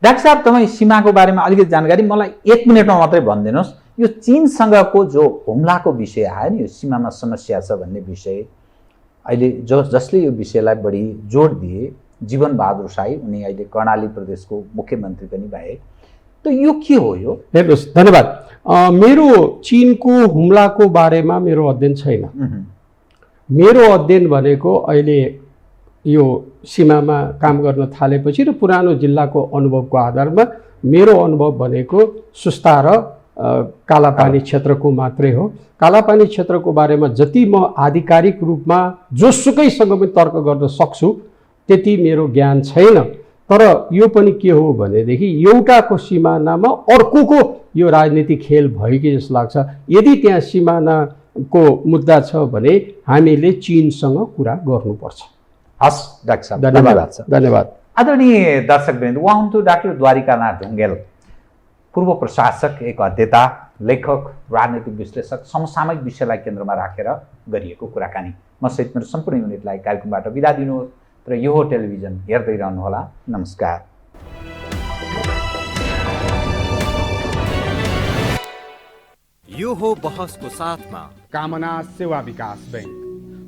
डाक्टर साहब, तपाईँ सीमाको बारेमा अलिकति जानकारी मलाई 1 मिनटमा मात्रै भनिदिनुहोस्। यो चीनसँगको जो हुम्लाको विषय आयो नि, यो सीमामा समस्या छ भन्ने विषय, अहिले जसले यो विषयलाई बढी जोड दिए जीवन बहादुर शाही, उनी अहिले कर्णाली प्रदेशको मुख्यमन्त्री पनि भए। त यो के हो यो? हेर्नुहोस्, धन्यवाद। मेरो चीनको हुम्लाको बारेमा मेरो अध्ययन छैन। मेरो अध्ययन भनेको अहिले यो सीमामा काम गर्न थालेपछि र पुरानो जिल्लाको अनुभवको आधारमा मेरो अनुभव भनेको सुस्ता र कालापानी क्षेत्रको मात्रै हो। कालापानी क्षेत्रको बारेमा जति म आधिकारिक रूपमा जोसुकैसँग पनि तर्क गर्न सक्छु त्यति मेरो ज्ञान छैन। तर यो पनि के हो भनेदेखि एउटाको सिमानामा अर्कोको यो राजनीतिक खेल भयो कि जस्तो लाग्छ। यदि त्यहाँ सिमानाको मुद्दा छ भने हामीले चीनसँग कुरा गर्नुपर्छ। हस् डाक्टर साहब, धन्यवाद। आदरणीय दर्शकवृन्द, उहाँ हुनुहुन्थ्यो डाक्टर द्वारिकानाथ ढुङ्गेल, पूर्व प्रशासक, एक अध्येता, लेखक, राजनीतिक विश्लेषक। समसामयिक विषयलाई केन्द्रमा राखेर गरिएको कुराकानी। म सहित मेरो सम्पूर्ण युनिटलाई कार्यक्रमबाट बिदा दिनुहोस् र यो हो टेलिभिजन, हेर्दै रहनुहोला। नमस्कार। यो हो बहसको साथमा कामना सेवा विकास बैंक,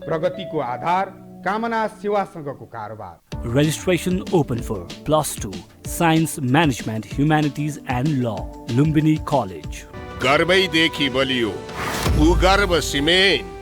प्रगतिको आधार कामना सेवासँगको कारोबार। Registration open for +2 Science Management Humanities and Law, Lumbini College. गर्वैदेखि बलियो भूगर्भ सिमेन्ट।